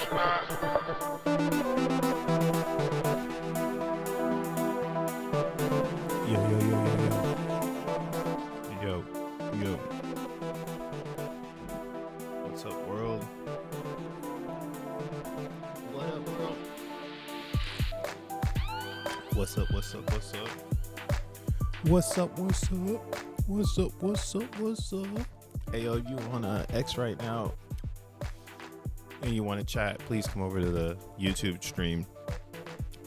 Yo, yo. What's up, world? What up, world? What's up, what's up, what's up? What's up, what's up? What's up, what's up, what's up? Hey, yo, if you on X right now and you want to chat, please come over to the YouTube stream.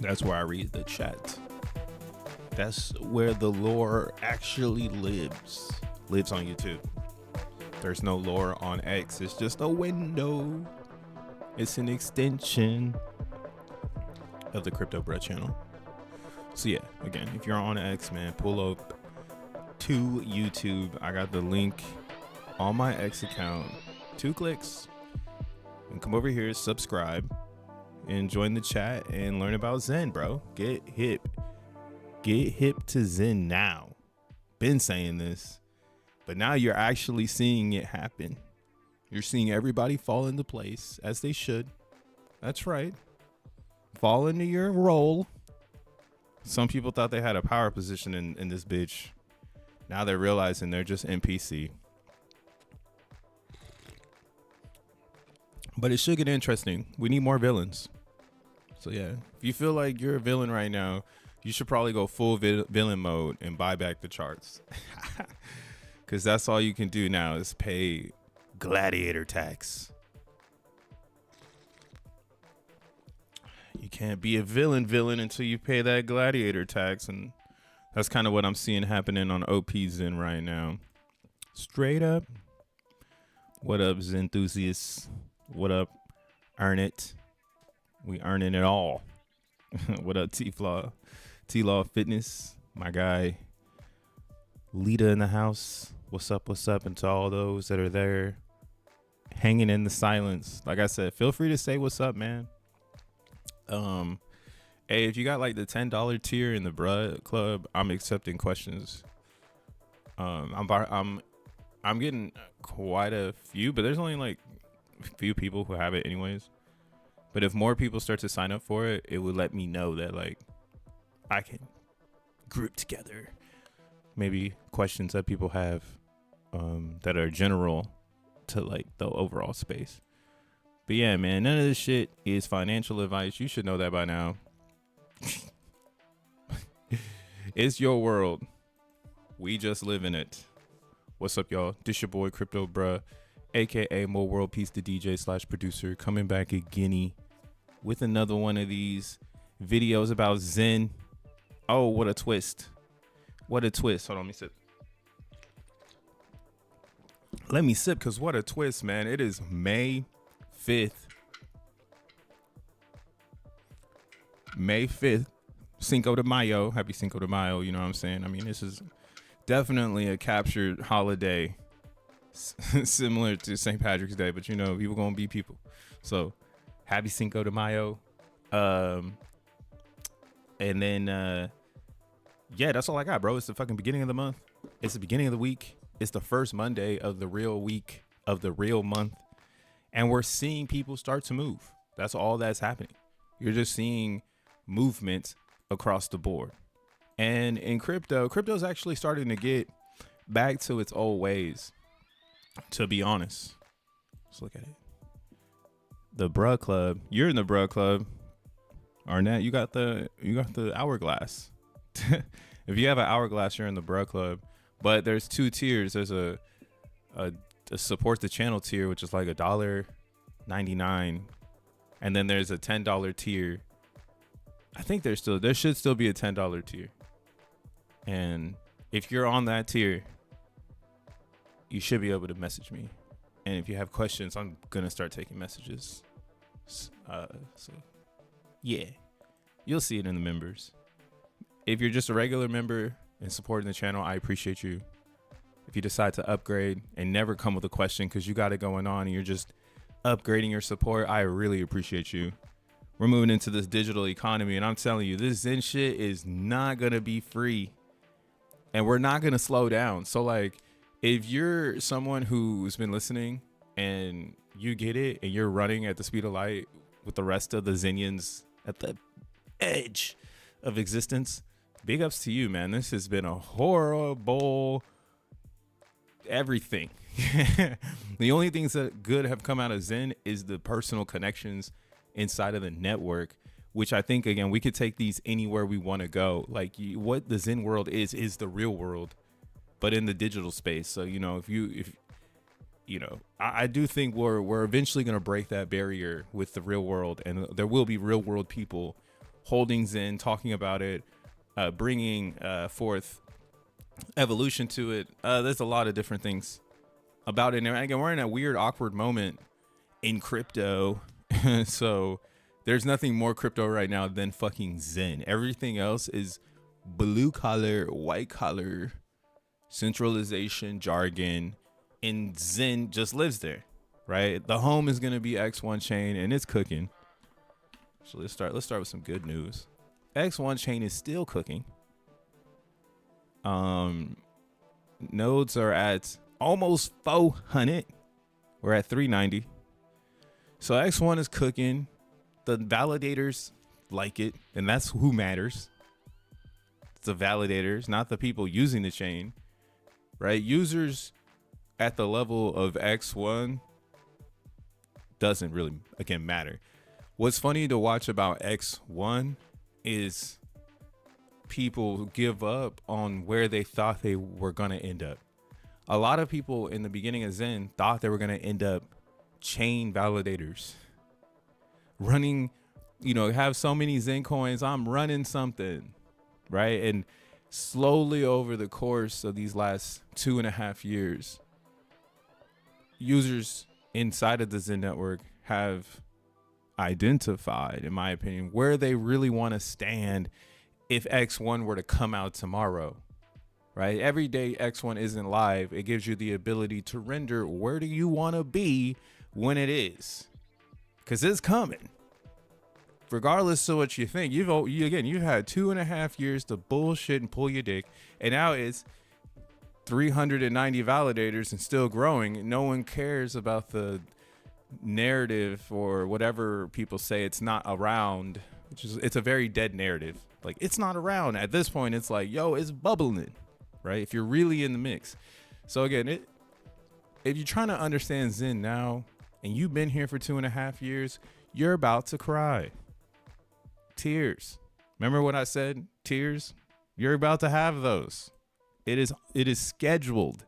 That's where I read the chat. That's where the lore actually lives on YouTube. There's no lore on X. It's just a window. It's an extension of the Crypto Bruh channel. So yeah, again, if you're on X, man, pull up to YouTube. I got the link on my X account. 2 clicks. And come over here, subscribe, and join the chat and learn about Zen, bro. Get hip. Get hip to Zen now. Been saying this, but now you're actually seeing it happen. You're seeing everybody fall into place as they should. That's right. Fall into your role. Some people thought they had a power position in this bitch. Now they're realizing they're just NPC. But it should get interesting. We need more villains. So yeah, if you feel like you're a villain right now, you should probably go full villain mode and buy back the charts. Because that's all you can do now is pay gladiator tax. You can't be a villain until you pay that gladiator tax. And that's kind of what I'm seeing happening on OP Zen right now. Straight up. What up, Zen enthusiasts? What up? Earn it. We earning it all. What up, T-Flaw? T-Law Fitness, my guy. Lita in the house. What's up, and to all those that are there hanging in the silence. Like I said, feel free to say what's up, man. Hey, if you got like the $10 tier in the Bruh Club, I'm accepting questions. I'm getting quite a few, but there's only like a few people who have it anyways. But if more people start to sign up for it, it would let me know that like I can group together maybe questions that people have that are general to like the overall space. But yeah, man, none of this shit is financial advice. You should know that by now. It's your world. We just live in it. What's up, y'all? This your boy Crypto Bruh, aka Mo World Peace, the DJ / producer, coming back again with another one of these videos about Zen. Oh, what a twist. What a twist. Hold on, let me sip. Let me sip, because what a twist, man. It is May 5th. May 5th. Cinco de Mayo. Happy Cinco de Mayo. You know what I'm saying? I mean, this is definitely a captured holiday. Similar to St. Patrick's Day, but you know, people gonna be people. So, happy Cinco de Mayo. And then, yeah, that's all I got, bro. It's the fucking beginning of the month. It's the beginning of the week. It's the first Monday of the real week of the real month. And we're seeing people start to move. That's all that's happening. You're just seeing movement across the board. And in crypto's actually starting to get back to its old ways, to be honest. Let's look at it. The Bruh Club. You're in the Bruh Club. Arnett, you got the hourglass. If you have an hourglass, you're in the Bruh Club. But there's 2 tiers. There's a support the channel tier, which is like $1.99, and then there's a $10 tier. I think there should still be a $10 tier. And if you're on that tier, you should be able to message me. And if you have questions, I'm gonna start taking messages. So yeah, you'll see it in the members. If you're just a regular member and supporting the channel, I appreciate you. If you decide to upgrade and never come with a question because you got it going on and you're just upgrading your support, I really appreciate you. We're moving into this digital economy, and I'm telling you, this Zen shit is not gonna be free, and we're not gonna slow down. So like, if you're someone who's been listening and you get it and you're running at the speed of light with the rest of the Zenians at the edge of existence. Big ups to you, man. This has been a horrible everything. The only things that good have come out of Zen is the personal connections inside of the network, which I think, again, we could take these anywhere we want to go. Like, what the Zen world is the real world, but in the digital space. So, you know, I do think we're eventually going to break that barrier with the real world, and there will be real world people holding Zen, talking about it, bringing forth evolution to it. There's a lot of different things about it. And again, we're in a weird, awkward moment in crypto. So there's nothing more crypto right now than fucking Zen. Everything else is blue collar, white collar, centralization, jargon, and Zen just lives there, right? The home is going to be X1 chain, and it's cooking. So let's start with some good news. X1 chain is still cooking. Nodes are at almost 400. We're at 390. So X1 is cooking. The validators like it, and that's who matters. It's the validators, not the people using the chain, right? Users at the level of X1 doesn't really, again, matter. What's funny to watch about X1 is people give up on where they thought they were going to end up. A lot of people in the beginning of Zen thought they were going to end up chain validators, running, have so many Zen coins, I'm running something, right? And slowly over the course of these last 2.5 years, users inside of the Zen network have identified, in my opinion, where they really want to stand if X1 were to come out tomorrow, right? Every day X1 isn't live, it gives you the ability to render where do you want to be when it is, because it's coming. Regardless of what you think, you've had 2.5 years to bullshit and pull your dick, and now it's 390 validators and still growing. No one cares about the narrative or whatever people say it's not around, it's a very dead narrative. Like, it's not around at this point. It's like, yo, it's bubbling, right? If you're really in the mix. So again, if you're trying to understand Zen now and you've been here for 2.5 years, you're about to cry. Tears. Remember what I said? Tears. You're about to have those. It is scheduled.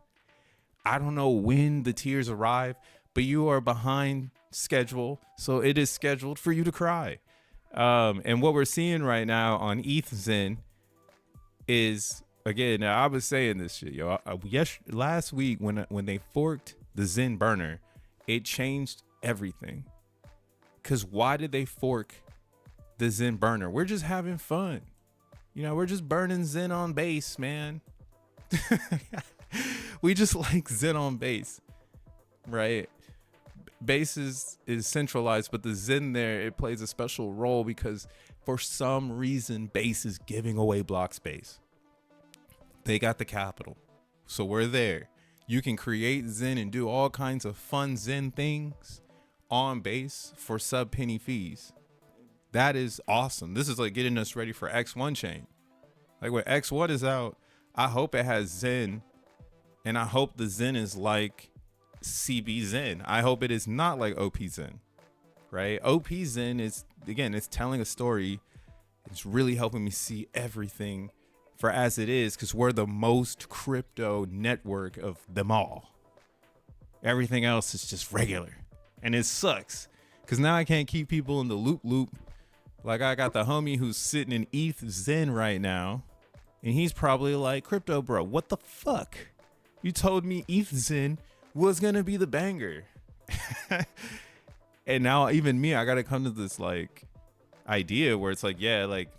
I don't know when the tears arrive, but you are behind schedule, so it is scheduled for you to cry. And what we're seeing right now on ETH Zen is, again, I was saying this shit, yo. Last week when they forked the Zen burner, it changed everything. Cause why did they fork the Zen burner? We're just having fun. We're just burning Zen on base, man. We just like Zen on base, right? Base is centralized, but the Zen there, it plays a special role because for some reason base is giving away block space. They got the capital, so we're there. You can create Zen and do all kinds of fun Zen things on base for sub penny fees. That is awesome. This is like getting us ready for X1 chain. Like when X1 is out, I hope it has Zen, and I hope the Zen is like CB Zen. I hope it is not like OP Zen, right? OP Zen is, again, it's telling a story. It's really helping me see everything for as it is, because we're the most crypto network of them all. Everything else is just regular, and it sucks because now I can't keep people in the loop. Like, I got the homie who's sitting in ETH Zen right now, and he's probably like, crypto bro, what the fuck? You told me ETH Zen was gonna be the banger. And now even me, I gotta come to this like idea where it's like, yeah, like,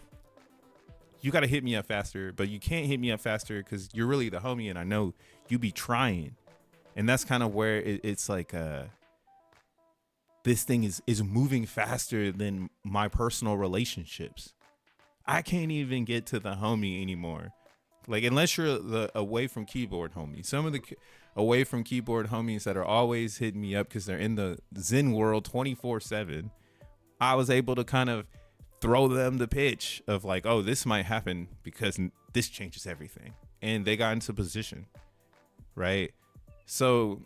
you gotta hit me up faster, but you can't hit me up faster because you're really the homie, and I know you be trying. And that's kind of where it's like this thing is moving faster than my personal relationships. I can't even get to the homie anymore. Like, unless you're the away from keyboard homie. Some of the away from keyboard homies that are always hitting me up because they're in the Zen world 24/7. I was able to kind of throw them the pitch of like, oh, this might happen because this changes everything. And they got into position, right? So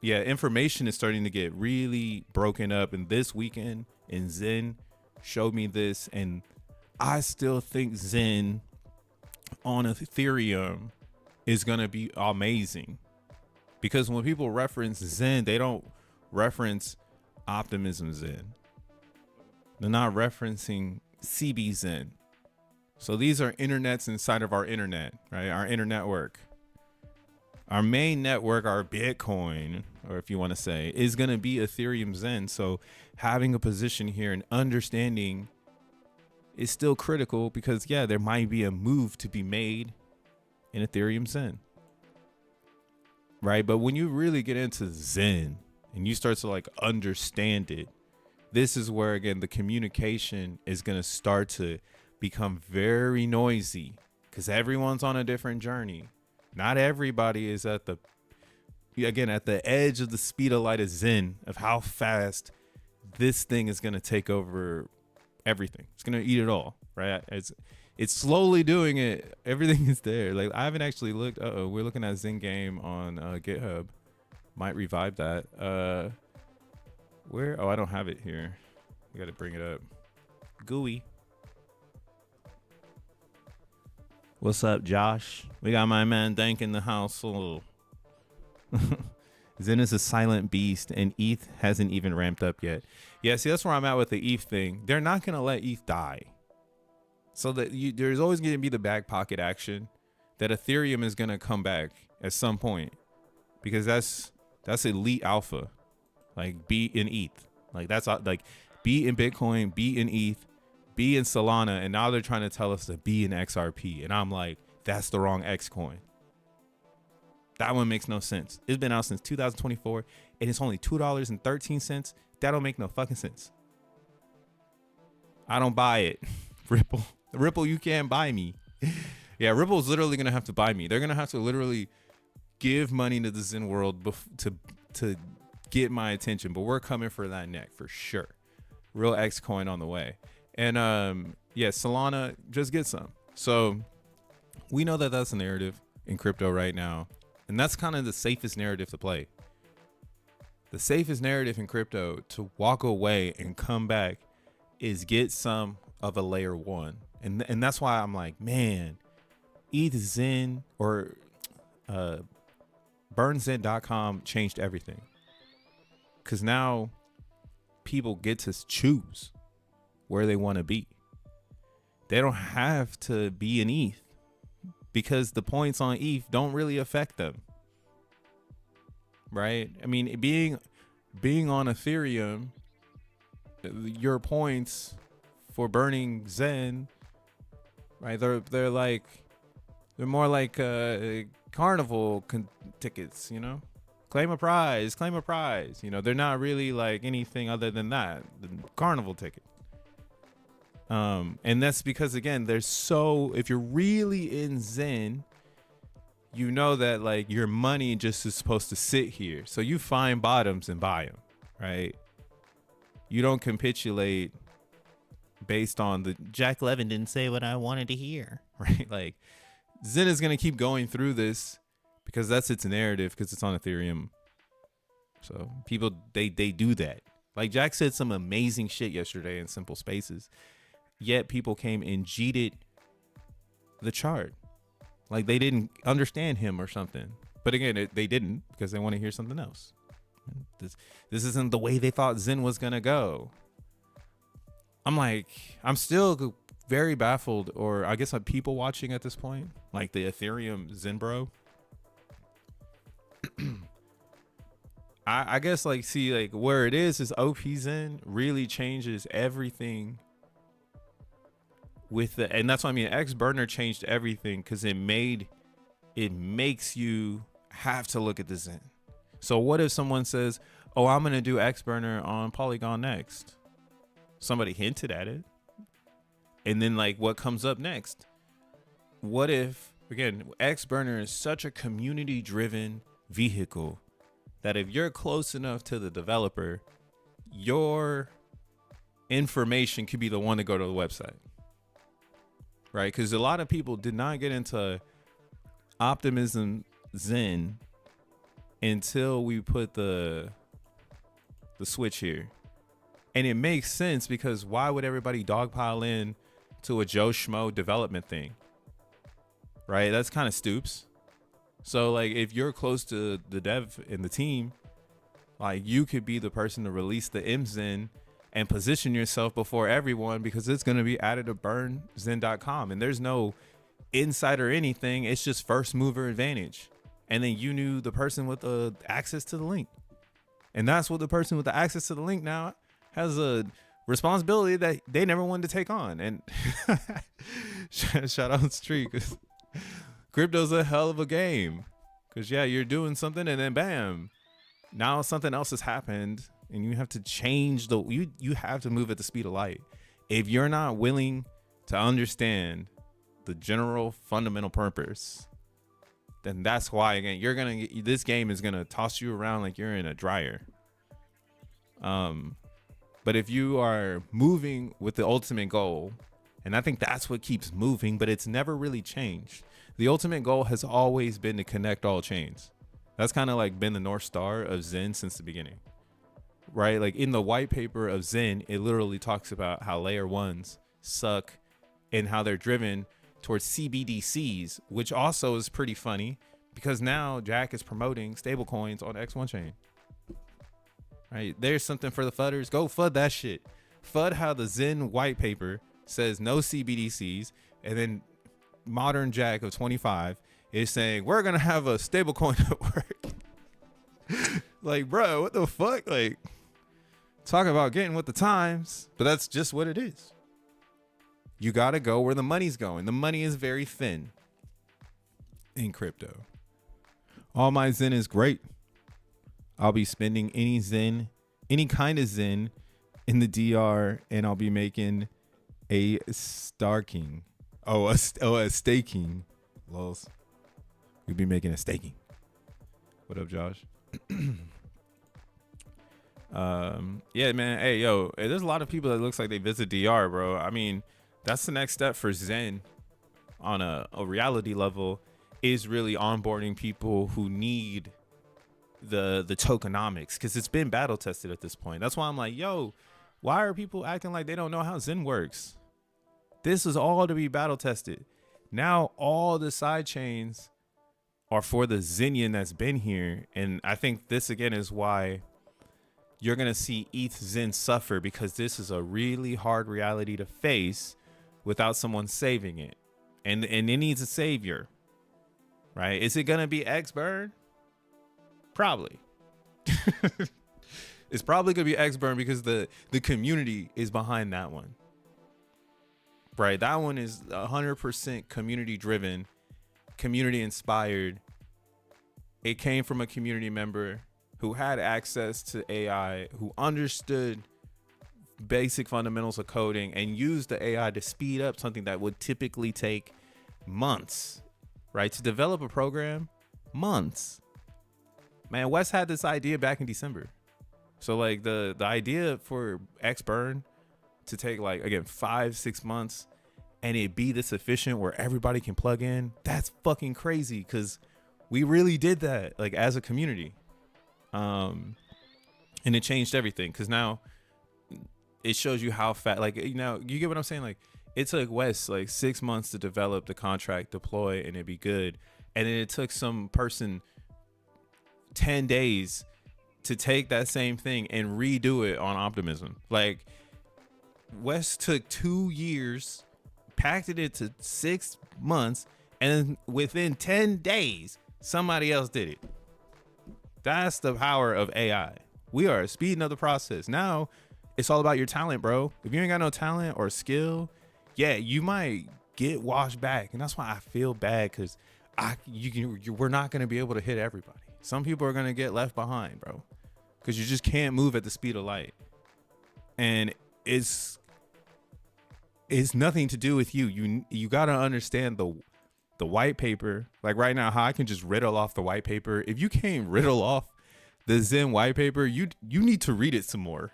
yeah, information is starting to get really broken up. And this weekend in Zen showed me this. And I still think Zen on Ethereum is going to be amazing, because when people reference Zen, they don't reference Optimism Zen. They're not referencing CB Zen. So these are internets inside of our internet, right? Our internetwork. Our main network, our Bitcoin, or if you want to say, is going to be Ethereum Zen. So having a position here and understanding is still critical, because yeah, there might be a move to be made in Ethereum Zen, right? But when you really get into Zen and you start to like understand it, this is where, again, the communication is going to start to become very noisy, because everyone's on a different journey. Not everybody is at the edge of the speed of light of Zen, of how fast this thing is going to take over everything. It's going to eat it all, right? It's slowly doing it. Everything is there. Like, I haven't actually looked. We're looking at Zen game on GitHub. Might revive that. Where? Oh, I don't have it here. We got to bring it up. Gooey. What's up, Josh? We got my man Dank in the house. Oh. Zen is a silent beast, and ETH hasn't even ramped up yet. Yeah, see, that's where I'm at with the ETH thing. They're not going to let ETH die. So that there's always going to be the back pocket action that Ethereum is going to come back at some point, because that's elite alpha. Like, be in ETH. Like, that's like, be in Bitcoin, be in ETH, be in Solana, and now they're trying to tell us to be in XRP. And I'm like, that's the wrong X coin. That one makes no sense. It's been out since 2024, and it's only $2.13. That don't make no fucking sense. I don't buy it. Ripple, you can't buy me. Yeah, Ripple's literally gonna have to buy me. They're gonna have to literally give money to the Zen world to get my attention. But we're coming for that neck for sure. Real X coin on the way. And yeah, Solana, just get some. So we know that that's a narrative in crypto right now, and that's kind of the safest narrative to play. The safest narrative in crypto to walk away and come back is get some of a layer one. And that's why I'm like, man, ETH Zen or burnzen.com changed everything. Because now people get to choose where they want to be. They don't have to be in ETH, because the points on ETH don't really affect them. Right? I mean, being on Ethereum, your points for burning Zen, right? They're more like carnival tickets, you know? Claim a prize, you know? They're not really like anything other than that, the carnival ticket. And that's because, again, if you're really in Zen, you know that like your money just is supposed to sit here. So you find bottoms and buy them, right? You don't capitulate based on the Jack Levin didn't say what I wanted to hear, right? Like, Zen is going to keep going through this because that's its narrative, because it's on Ethereum. So people, they do that. Like, Jack said some amazing shit yesterday in Simple Spaces, yet people came and cheated the chart. Like, they didn't understand him or something. But again, they didn't, because they want to hear something else. This isn't the way they thought Zen was going to go. I'm like, I'm still very baffled, or I guess I'm people watching at this point, like the Ethereum Zen bro. I guess, like, see, like, where it is OP Zen really changes everything with the, and that's what I mean, X burner changed everything, because it makes you have to look at the Zen. So what if someone says, oh, I'm going to do X burner on Polygon next? Somebody hinted at it. And then, like, what comes up next? What if, again, X burner is such a community driven vehicle that if you're close enough to the developer, your information could be the one to go to the website, right? Because a lot of people did not get into optimism Zen until we put the switch here. And it makes sense, because why would everybody dogpile in to a Joe Schmo development thing, right? That's kind of stoops. So like, if you're close to the dev and the team, like, you could be the person to release the MZen and position yourself before everyone, because it's going to be added to burnzen.com, and there's no insider anything. It's just first mover advantage. And then you knew the person with the access to the link, and that's what the person with the access to the link now has a responsibility that they never wanted to take on. And shout out Street, because crypto's a hell of a game. Because yeah, you're doing something and then bam, now something else has happened, and you have to change you have to move at the speed of light. If you're not willing to understand the general fundamental purpose, then that's why, again, this game is gonna toss you around like you're in a dryer. But if you are moving with the ultimate goal, and I think that's what keeps moving, but it's never really changed. The ultimate goal has always been to connect all chains. That's kind of like been the North Star of Zen since the beginning, right? Like in the white paper of Zen, it literally talks about how layer ones suck and how they're driven towards CBDCs, which also is pretty funny, because now Jack is promoting stablecoins on X1 chain. Right, there's something for the fudders. Go FUD that shit. FUD how the Zen white paper says no CBDCs, and then modern Jack of 25 is saying we're gonna have a stablecoin at work. Like, bro, what the fuck? Like, talk about getting with the times, but that's just what it is. You gotta go where the money's going. The money is very thin in crypto. All my Zen is great. I'll be spending any Zen, any kind of Zen in the DR, and I'll be making a staking. A staking. Lols. We'll be making a staking. What up, Josh? Yeah, man. Hey, yo, there's a lot of people that looks like they visit DR, bro. I mean, that's the next step for Zen on a reality level, is really onboarding people who need the tokenomics, because it's been battle tested at this point. That's why I'm like, yo, why are people acting like they don't know how Zen works? This is all to be battle tested. Now all the side chains are for the Zenian that's been here. And I think this again is why you're gonna see ETH Zen suffer, because this is a really hard reality to face without someone saving it. And it needs a savior, right? Is it gonna be X Burn? Probably. It's probably gonna be X-Burn, because the community is behind that one, right? That one is 100% community driven, community inspired. It came from a community member who had access to AI, who understood basic fundamentals of coding and used the AI to speed up something that would typically take months, right? To develop a program, months. Man, Wes had this idea back in December. So like the idea for X-Burn to take, like, again, 5-6 months and it be this efficient where everybody can plug in, that's fucking crazy, because we really did that, like, as a community. And it changed everything, because now it shows you how fast, like, you know, you get what I'm saying? Like, it took Wes like 6 months to develop the contract, deploy, and it'd be good. And then it took some person 10 days to take that same thing and redo it on Optimism. Like, Wes took 2 years, packed it into 6 months, and within 10 days, somebody else did it. That's the power of AI. We are speeding up the process. Now, it's all about your talent, bro. If you ain't got no talent or skill, yeah, you might get washed back. And that's why I feel bad, because we're not going to be able to hit everybody. Some people are going to get left behind, bro, because you just can't move at the speed of light. And it's nothing to do with you. You got to understand the white paper. Like right now, how I can just riddle off the white paper. If you can't riddle off the Zen white paper, you need to read it some more,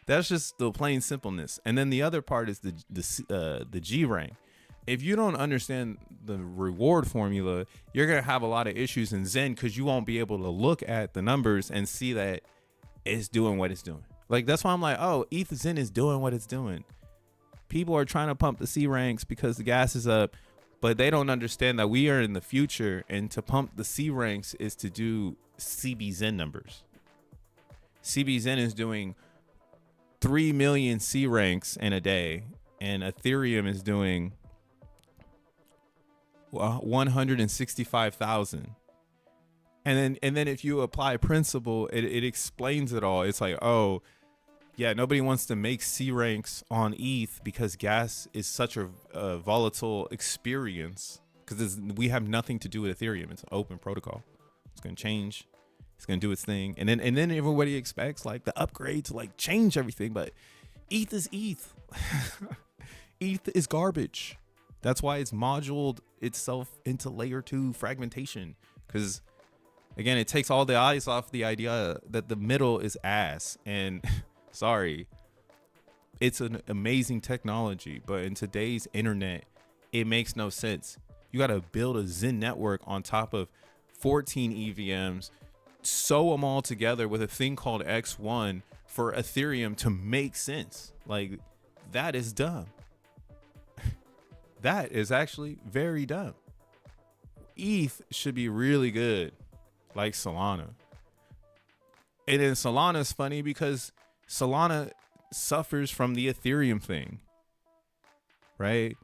That's just the plain simpleness. And then the other part is the G rank. If you don't understand the reward formula, you're gonna have a lot of issues in Zen because you won't be able to look at the numbers and see that it's doing what it's doing. Like, that's why I'm like, oh, ETH Zen is doing what it's doing. People are trying to pump the C ranks because the gas is up, but they don't understand that we are in the future, and to pump the C ranks is to do CBZen numbers. CBZen is doing 3 million C ranks in a day, and Ethereum is doing 165,000. And then if you apply principle, it explains it all. It's like, oh, yeah, nobody wants to make C ranks on ETH because gas is such a volatile experience, because we have nothing to do with Ethereum. It's an open protocol. It's going to change. It's going to do its thing. And then everybody expects like the upgrade to like change everything. But ETH is ETH. ETH is garbage. That's why it's moduled itself into layer 2 fragmentation. Because, again, it takes all the eyes off the idea that the middle is ass. And sorry, it's an amazing technology, but in today's internet, it makes no sense. You got to build a Zen network on top of 14 EVMs, sew them all together with a thing called X1 for Ethereum to make sense. Like, that is dumb. That is actually very dumb. ETH should be really good, like Solana. And then Solana is funny because Solana suffers from the Ethereum thing, right?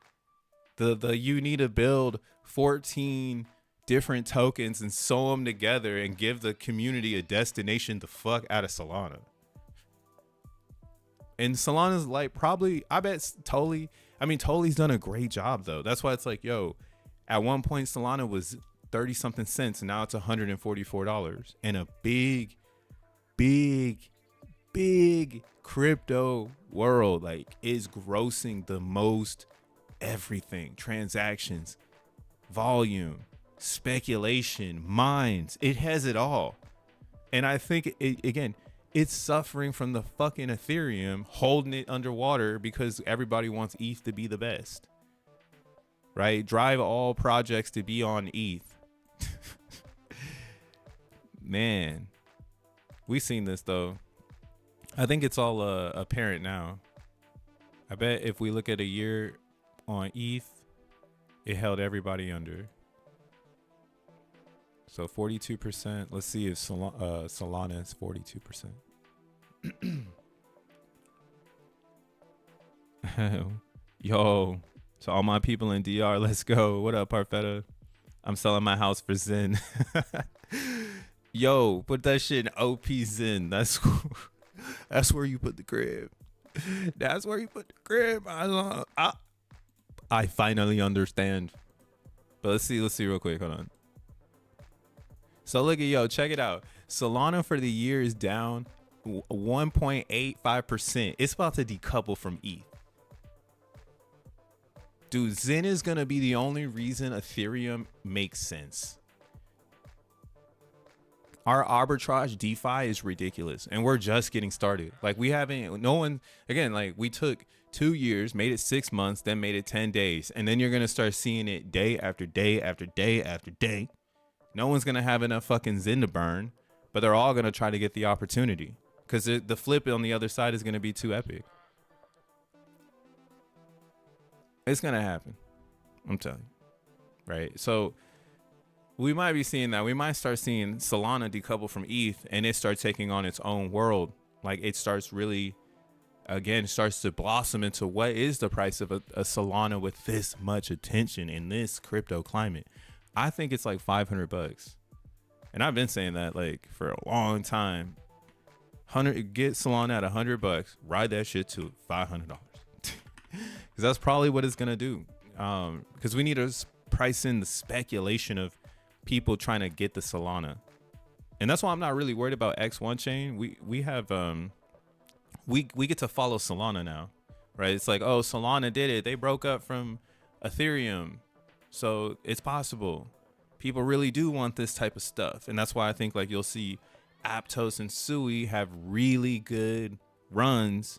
The you need to build 14 different tokens and sew them together and give the community a destination the fuck out of Solana. And Solana's like, probably, I bet Toli's done a great job though. That's why it's like, yo, at one point Solana was 30 something cents and now it's $144, and a big crypto world like is grossing the most everything: transactions, volume, speculation, mines. It has it all. And I think it's suffering from the fucking Ethereum holding it underwater because everybody wants ETH to be the best, right? Drive all projects to be on ETH. Man, we've seen this though. I think it's all apparent now. I bet if we look at a year on ETH, it held everybody under. So 42%. Let's see if Solana is 42%. Yo, to all my people in DR, let's go. What up, Parfetta? I'm selling my house for Zen. Yo, put that shit in OP Zen. That's where you put the crib. That's where you put the crib. I finally understand. But let's see real quick. Hold on. So look at, check it out. Solana for the year is down 1.85%. It's about to decouple from ETH. Dude, Zen is going to be the only reason Ethereum makes sense. Our arbitrage DeFi is ridiculous, and we're just getting started. Like, we took 2 years, made it 6 months, then made it 10 days. And then you're going to start seeing it day after day after day after day. No one's going to have enough fucking Zen to burn, but they're all going to try to get the opportunity because the flip on the other side is going to be too epic. It's going to happen. I'm telling you. Right? So we might be seeing that. We might start seeing Solana decouple from ETH and it starts taking on its own world. Like, it starts really, again, starts to blossom into what is the price of a Solana with this much attention in this crypto climate. I think it's like $500. And I've been saying that like for a long time. Get Solana at $100, ride that shit to $500. Because that's probably what it's gonna do. Because we need to price in the speculation of people trying to get the Solana, and that's why I'm not really worried about X1 chain. We have we get to follow Solana now, right? It's like, oh, Solana did it. They broke up from Ethereum, so it's possible. People really do want this type of stuff, and that's why I think like you'll see Aptos and Sui have really good runs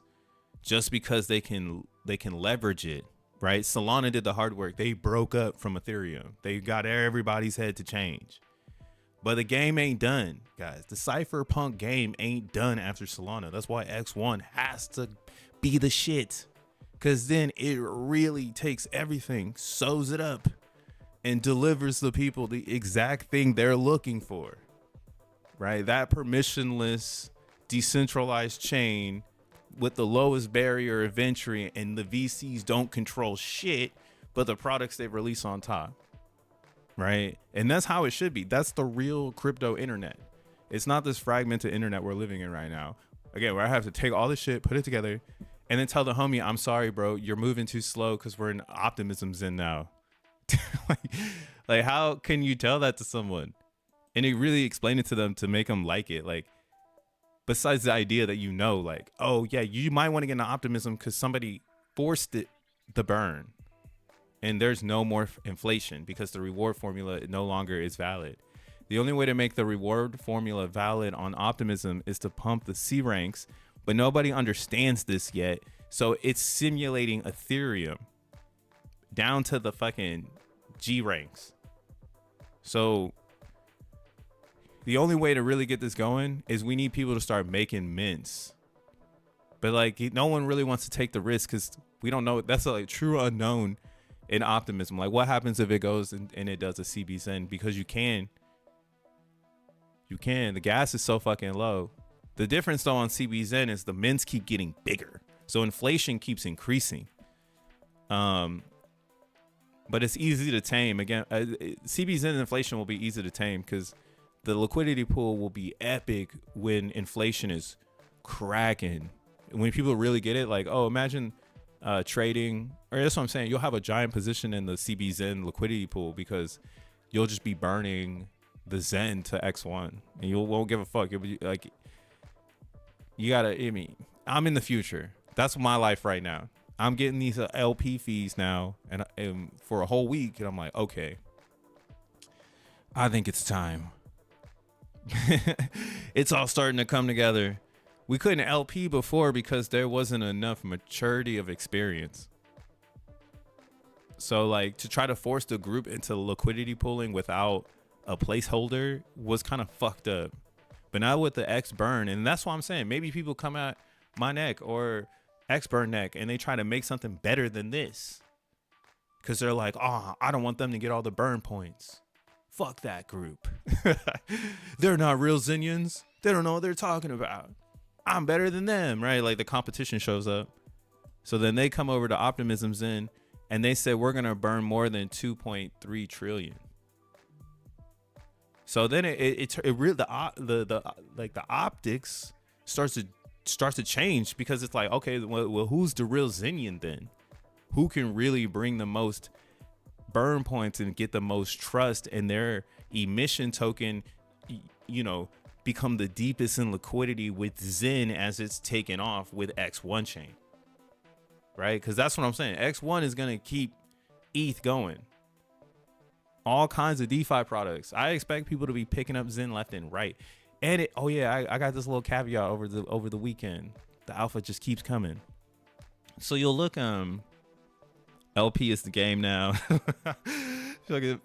just because they can leverage it, right? Solana did the hard work. They broke up from Ethereum. They got everybody's head to change. But the game ain't done, guys. The cypherpunk game ain't done after Solana. That's why X1 has to be the shit. Because then it really takes everything, sews it up, and delivers the people the exact thing they're looking for, right? That permissionless, decentralized chain with the lowest barrier of entry, and the VCs don't control shit but the products they release on top, right? And that's how it should be. That's the real crypto internet. It's not this fragmented internet we're living in right now. Again, where I have to take all this shit, put it together, and then tell the homie, I'm sorry, bro, you're moving too slow because we're in optimism zen now. like how can you tell that to someone and it really explain it to them to make them like it? Like, besides the idea that, you know, like, oh yeah, you might want to get into optimism because somebody forced it the burn and there's no more inflation because the reward formula no longer is valid. The only way to make the reward formula valid on optimism is to pump the C ranks, but nobody understands this yet. So it's simulating Ethereum down to the fucking G ranks. So the only way to really get this going is we need people to start making mints. But like, no one really wants to take the risk because we don't know. That's a like, true unknown in optimism. Like, what happens if it goes and it does a CBSN? Because you can. The gas is so fucking low. The difference though on CBSN is the mints keep getting bigger. So inflation keeps increasing. But it's easy to tame. Again, CBSN inflation will be easy to tame because the liquidity pool will be epic when inflation is cracking. When people really get it, like, oh, imagine trading, or that's what I'm saying. You'll have a giant position in the CBSN liquidity pool because you'll just be burning the Zen to X1 and you won't give a fuck. It'll be like, you gotta, I mean, I'm in the future. That's my life right now. I'm getting these LP fees now and for a whole week. And I'm like, okay, I think it's time. It's all starting to come together. We couldn't LP before because there wasn't enough maturity of experience. So like to try to force the group into liquidity pooling without a placeholder was kind of fucked up. But now with the X burn, and that's why I'm saying maybe people come at my neck or X burn neck and they try to make something better than this because they're like, oh, I don't want them to get all the burn points. Fuck that group. They're not real Xenians. They don't know what they're talking about. I'm better than them, right? Like the competition shows up. So then they come over to Optimism Zen and they said, we're going to burn more than 2.3 trillion. So then it really, the optics starts to change because it's like, okay, well, who's the real Xenian then? Who can really bring the most burn points and get the most trust, and their emission token, you know, become the deepest in liquidity with Zen as it's taken off with X1 chain, right? Because that's what I'm saying. X1 is going to keep ETH going. All kinds of DeFi products. I expect people to be picking up Zen left and right. And it, oh yeah, I got this little caveat over the weekend. The alpha just keeps coming. So you'll look, LP is the game now.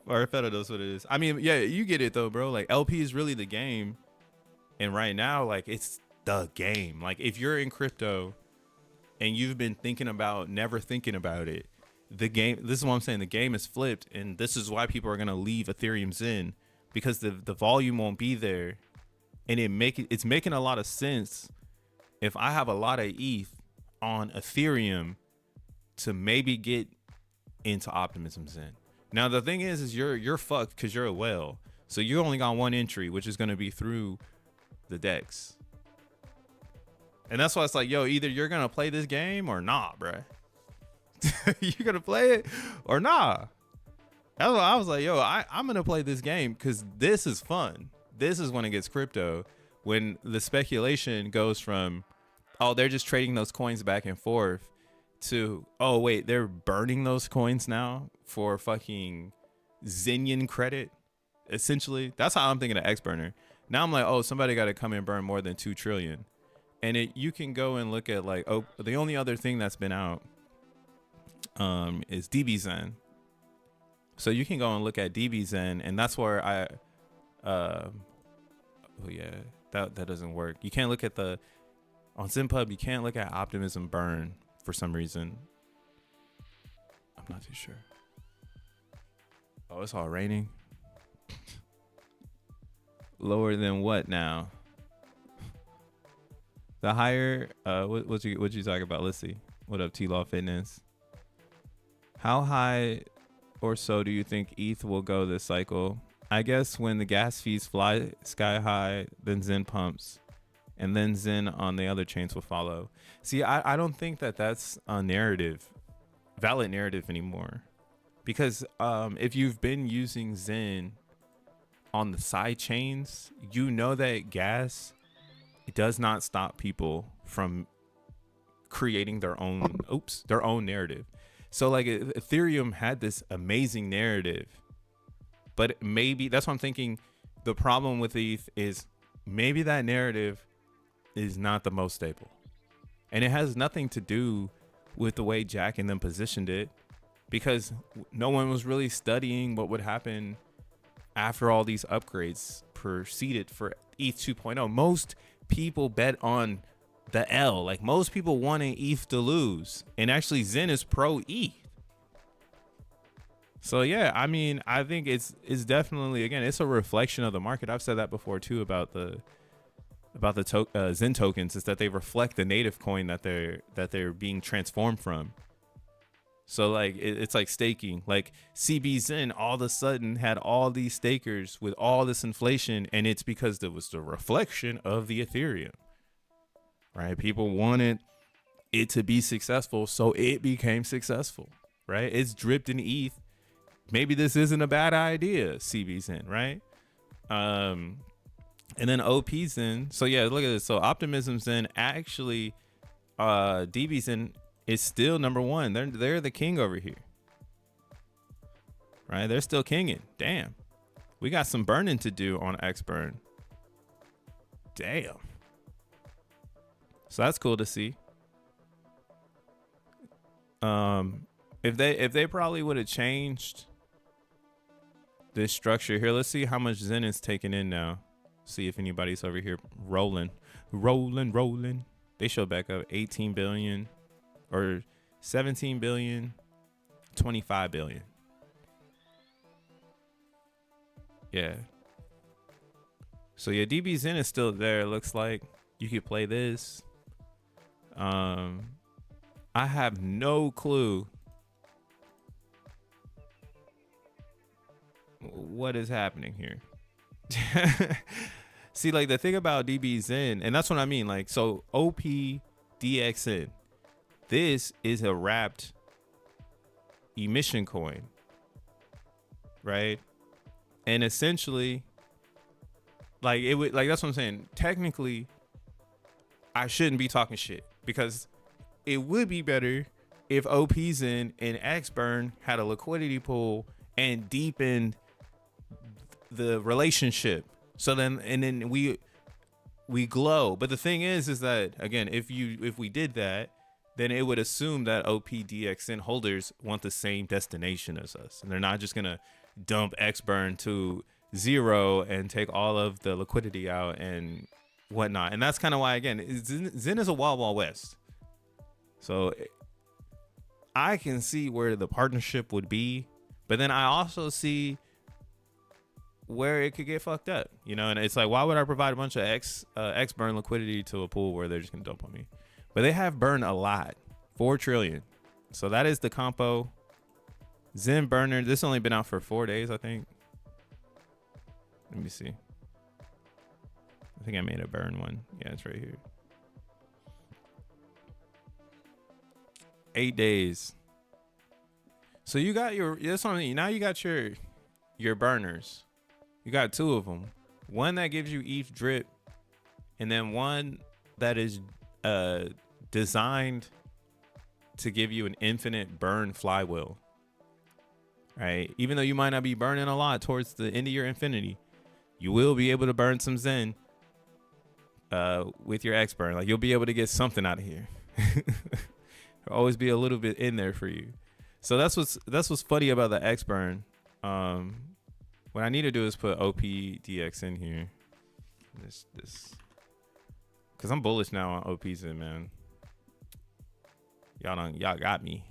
Or Feta knows what it is. I mean, yeah, you get it though, bro. Like LP is really the game. And right now, like it's the game. Like if you're in crypto and you've been thinking about never thinking about it, the game, this is what I'm saying, the game is flipped, and this is why people are going to leave Ethereum Zen, because the volume won't be there, and it's making a lot of sense if I have a lot of ETH on Ethereum to maybe get into Optimism Zen. Now the thing is you're fucked because you're a whale, so you only got one entry, which is going to be through the DEX, and that's why it's like, yo, either you're going to play this game or not, bruh. You're gonna play it or nah? That's why I was like, yo, I'm gonna play this game because this is fun. This is when it gets crypto, when the speculation goes from, oh, they're just trading those coins back and forth, to, oh wait, they're burning those coins now for fucking Xenian credit. Essentially, that's how I'm thinking of X burner. Now I'm like, oh, somebody got to come and burn more than 2 trillion. And you can go and look at like, oh, the only other thing that's been out is DBZen. So you can go and look at DBZen, and that's where oh yeah, that doesn't work. You can't look at on ZenPub, you can't look at Optimism burn for some reason. I'm not too sure. Oh, it's all raining. Lower than what now? The higher, what you talk about? Let's see. What up, T-Law Fitness? How high or so do you think ETH will go this cycle? I guess when the gas fees fly sky high, then Zen pumps, and then Zen on the other chains will follow. See, I don't think that's a valid narrative anymore, because if you've been using Zen on the side chains, you know that gas, it does not stop people from creating their own narrative. So like Ethereum had this amazing narrative, but maybe that's what I'm thinking. The problem with ETH is maybe that narrative is not the most stable, and it has nothing to do with the way Jack and them positioned it, because no one was really studying what would happen after all these upgrades proceeded for ETH 2.0. Most people bet on the L. Like, most people wanted ETH to lose, and actually Zen is pro ETH. So yeah, I mean, I think it's definitely, again, it's a reflection of the market. I've said that before too about the Zen tokens, is that they reflect the native coin that they're being transformed from. So like it's like staking. Like CB Zen all of a sudden had all these stakers with all this inflation, and it's because there was the reflection of the Ethereum, right? People wanted it to be successful, so it became successful, right? It's dripped in ETH. Maybe this isn't a bad idea, CB Zen, right? And then OP Zen. So yeah, look at this. So Optimism Zen, actually, DB Zen is still number one. They're the king over here, right? They're still kinging. Damn, we got some burning to do on XBurn. Damn. So that's cool to see. If they probably would have changed this structure here. Let's see how much Zen is taking in now. See if anybody's over here rolling. They show back up 18 billion or 17 billion, 25 billion. Yeah. So yeah, DB Zen is still there. It looks like you could play this. I have no clue what is happening here. See, like the thing about DB Zen, and that's what I mean. Like, so OPDXN, this is a wrapped emission coin, right? And essentially, like it would, like that's what I'm saying. Technically, I shouldn't be talking shit, because it would be better if OPZen and XBurn had a liquidity pool and deepened the relationship. So then we glow. But the thing is that, again, if we did that, then it would assume that OPDXN holders want the same destination as us, and they're not just gonna dump XBurn to zero and take all of the liquidity out and whatnot. And that's kind of why, again, Zen is a wild west. So I can see where the partnership would be, but then I also see where it could get fucked up, you know. And it's like, why would I provide a bunch of XBurn liquidity to a pool where they're just gonna dump on me? But they have burned a lot, 4 trillion. So that is the compo. Zen burner. This only been out for 4 days, I think. Let me see. I think I made a burn one. Yeah, it's right here. 8 days. So you got your, that's what I mean. Now you got your burners. You got 2 of them. One that gives you ETH drip, and then one that is designed to give you an infinite burn flywheel. Right? Even though you might not be burning a lot towards the end of your infinity, you will be able to burn some Zen with your X burn. Like you'll be able to get something out of here. There'll always be a little bit in there for you. So that's what's funny about the X burn. What I need to do is put OPDX in here. This because I'm bullish now on OPs in, man. Y'all got me.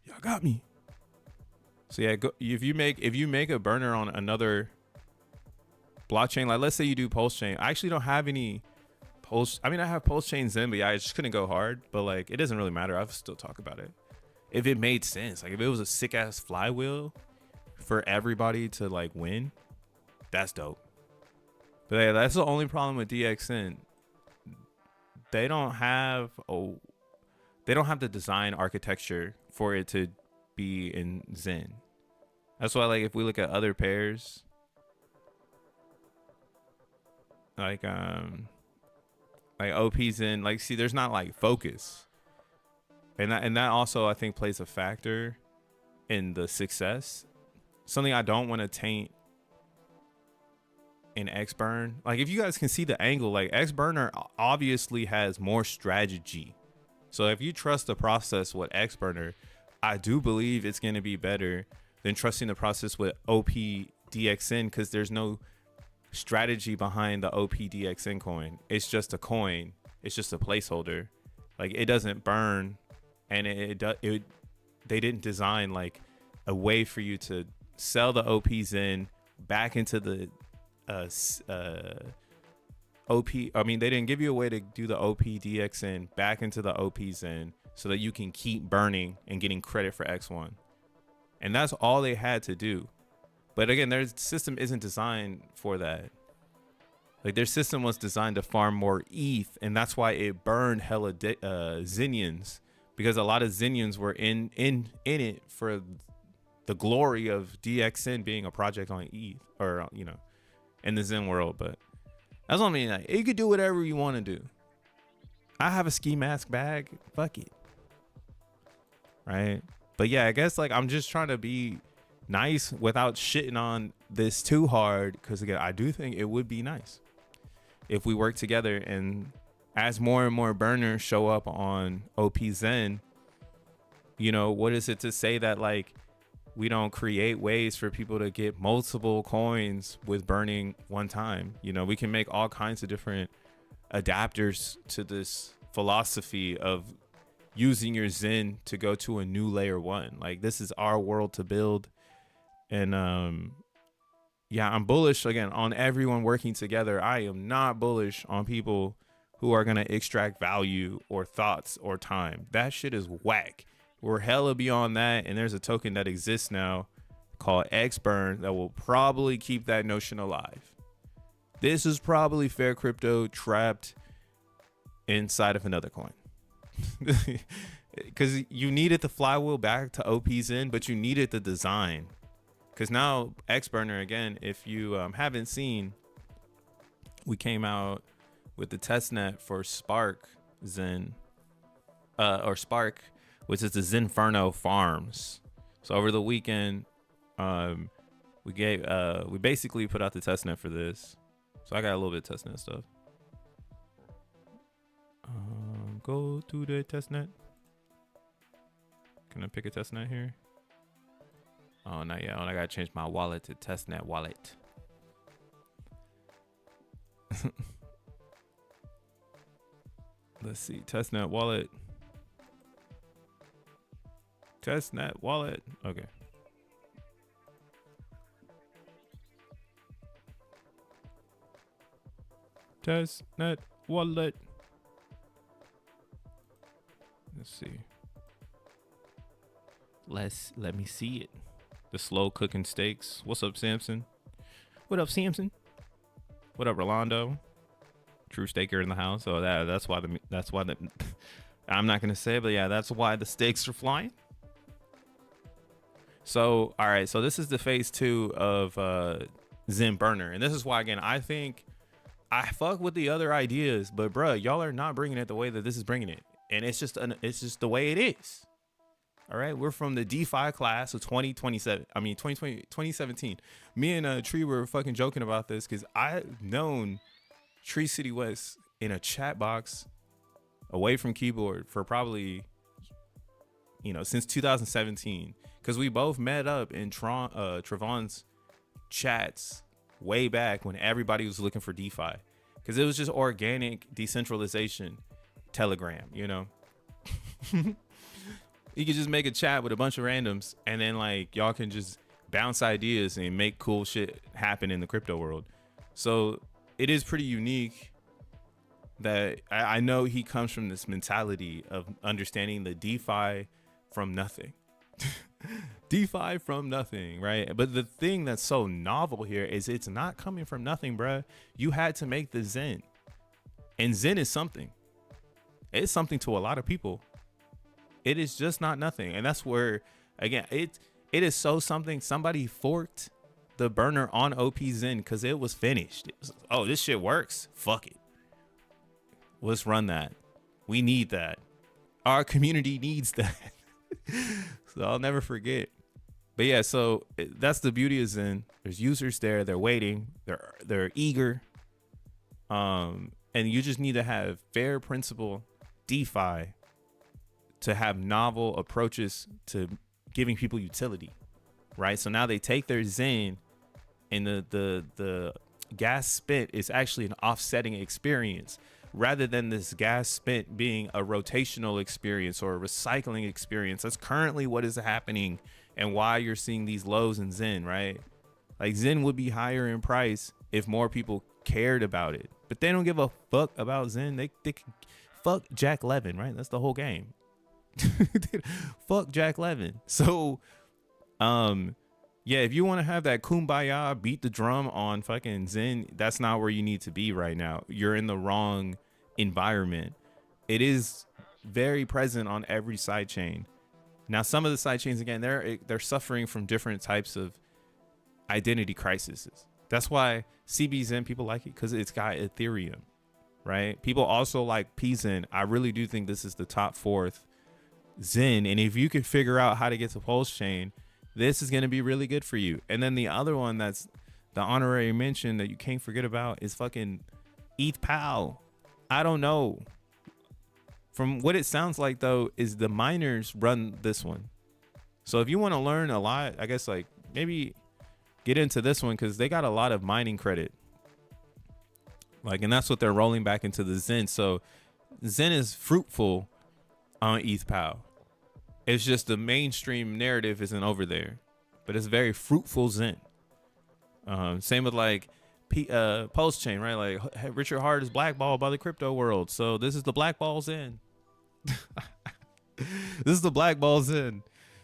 Y'all got me. So yeah, if you make a burner on another blockchain, like let's say you do Pulse Chain. I actually don't have any Pulse. I mean, I have Pulse Chains in, but yeah, I just couldn't go hard. But like, it doesn't really matter. I'll still talk about it. If it made sense, like if it was a sick ass flywheel for everybody to like win, that's dope. But yeah, that's the only problem with DXN. They don't have the design architecture for it to be in Zen. That's why, like, if we look at other pairs, like OP's in, like, see, there's not like focus, and that also I think plays a factor in the success. Something I don't want to taint in X-Burn. Like, if you guys can see the angle, like X-Burner obviously has more strategy. So if you trust the process with X-Burner, I do believe it's going to be better than trusting the process with OPDXN, because there's no strategy behind the OPDXN coin. It's just a coin. It's just a placeholder. Like, it doesn't burn, and they didn't design like a way for you to sell the OPs in back into the OP. I mean, they didn't give you a way to do the OPDXN back into the OPs in so that you can keep burning and getting credit for X1. And that's all they had to do. But again, their system isn't designed for that. Like, their system was designed to farm more ETH, and that's why it burned hella Zinions, because a lot of Zinions were in it for the glory of DXN being a project on ETH, or you know, in the Zen world. But that's what I mean. Like, you could do whatever you want to do. I have a ski mask bag. Fuck it. Right? But yeah, I guess like I'm just trying to be nice without shitting on this too hard, because again, I do think it would be nice if we work together, and as more and more burners show up on OP Zen, you know, what is it to say that like we don't create ways for people to get multiple coins with burning one time? You know, we can make all kinds of different adapters to this philosophy of using your Zen to go to a new layer one. Like, this is our world to build. And yeah, I'm bullish again on everyone working together. I am not bullish on people who are going to extract value or thoughts or time. That shit is whack. We're hella beyond that, and there's a token that exists now called XBurn that will probably keep that notion alive. This is probably fair crypto trapped inside of another coin. Because you needed the flywheel back to OP's in, but you needed the design. Because now XBurner, again, if you haven't seen, we came out with the testnet for Spark Zen, or Spark, which is the Zenferno farms. So over the weekend, we basically put out the testnet for this. So I got a little bit of testnet stuff. Go to the testnet. Can I pick a testnet here? Oh, not yet. I gotta change my wallet to testnet wallet. Let's see, testnet wallet. Testnet wallet. Okay. Testnet wallet. Let's see. Let me see it. The slow cooking steaks. What's up, Samson? What up, Samson? What up, Rolando? True staker in the house. Oh, that's why the I'm not gonna say, but yeah, that's why the steaks are flying. So, all right. So this is the phase 2 of Zen Burner, and this is why, again, I think I fuck with the other ideas, but bruh, y'all are not bringing it the way that this is bringing it, and it's just the way it is. All right, we're from the DeFi class of 2027. I mean, 2020, 2017. Me and Tree were fucking joking about this because I've known Tree City West in a chat box away from keyboard for probably, since 2017. Because we both met up in Travon's chats way back when everybody was looking for DeFi. Because it was just organic decentralization Telegram, You could just make a chat with a bunch of randoms and then like y'all can just bounce ideas and make cool shit happen in the crypto world. So it is pretty unique that I know he comes from this mentality of understanding the DeFi from nothing. DeFi from nothing, right? But the thing that's so novel here is it's not coming from nothing, bruh. You had to make the XEN. And XEN is something. It's something to a lot of people. It is just not nothing. And that's where, again, it is so something. Somebody forked the burner on OP XEN because it was finished. It was, oh, this shit works. Fuck it. Let's run that. We need that. Our community needs that. So I'll never forget. But yeah, so that's the beauty of XEN. There's users there. They're waiting. They're eager. And you just need to have fair principle DeFi to have novel approaches to giving people utility, right? So now they take their XEN and the gas spent is actually an offsetting experience rather than this gas spent being a rotational experience or a recycling experience. That's currently what is happening and why you're seeing these lows in XEN, right? Like XEN would be higher in price if more people cared about it, but they don't give a fuck about XEN. They fuck Jack Levin, right? That's the whole game. Fuck Jack Levin. So yeah, if you want to have that kumbaya beat the drum on fucking XEN, that's not where you need to be right now. You're in the wrong environment. It is very present on every side chain. Now some of the side chains, again, they're suffering from different types of identity crises. That's why CBXEN, people like it because it's got Ethereum, right? People also like PXEN. I really do think this is the top fourth XEN, and if you can figure out how to get to Pulse Chain, this is going to be really good for you. And then the other one that's the honorary mention that you can't forget about is fucking ETH.POW. I don't know. From what it sounds like though, is the miners run this one. So if you want to learn a lot, I guess like maybe get into this one because they got a lot of mining credit. Like, and that's what they're rolling back into the XEN. So XEN is fruitful on ETH.POW. It's just the mainstream narrative isn't over there, but it's very fruitful XEN. Same with like Pulse Chain, right? Like Richard Hart is blackballed by the crypto world, so this is the blackball XEN. This is the blackball XEN.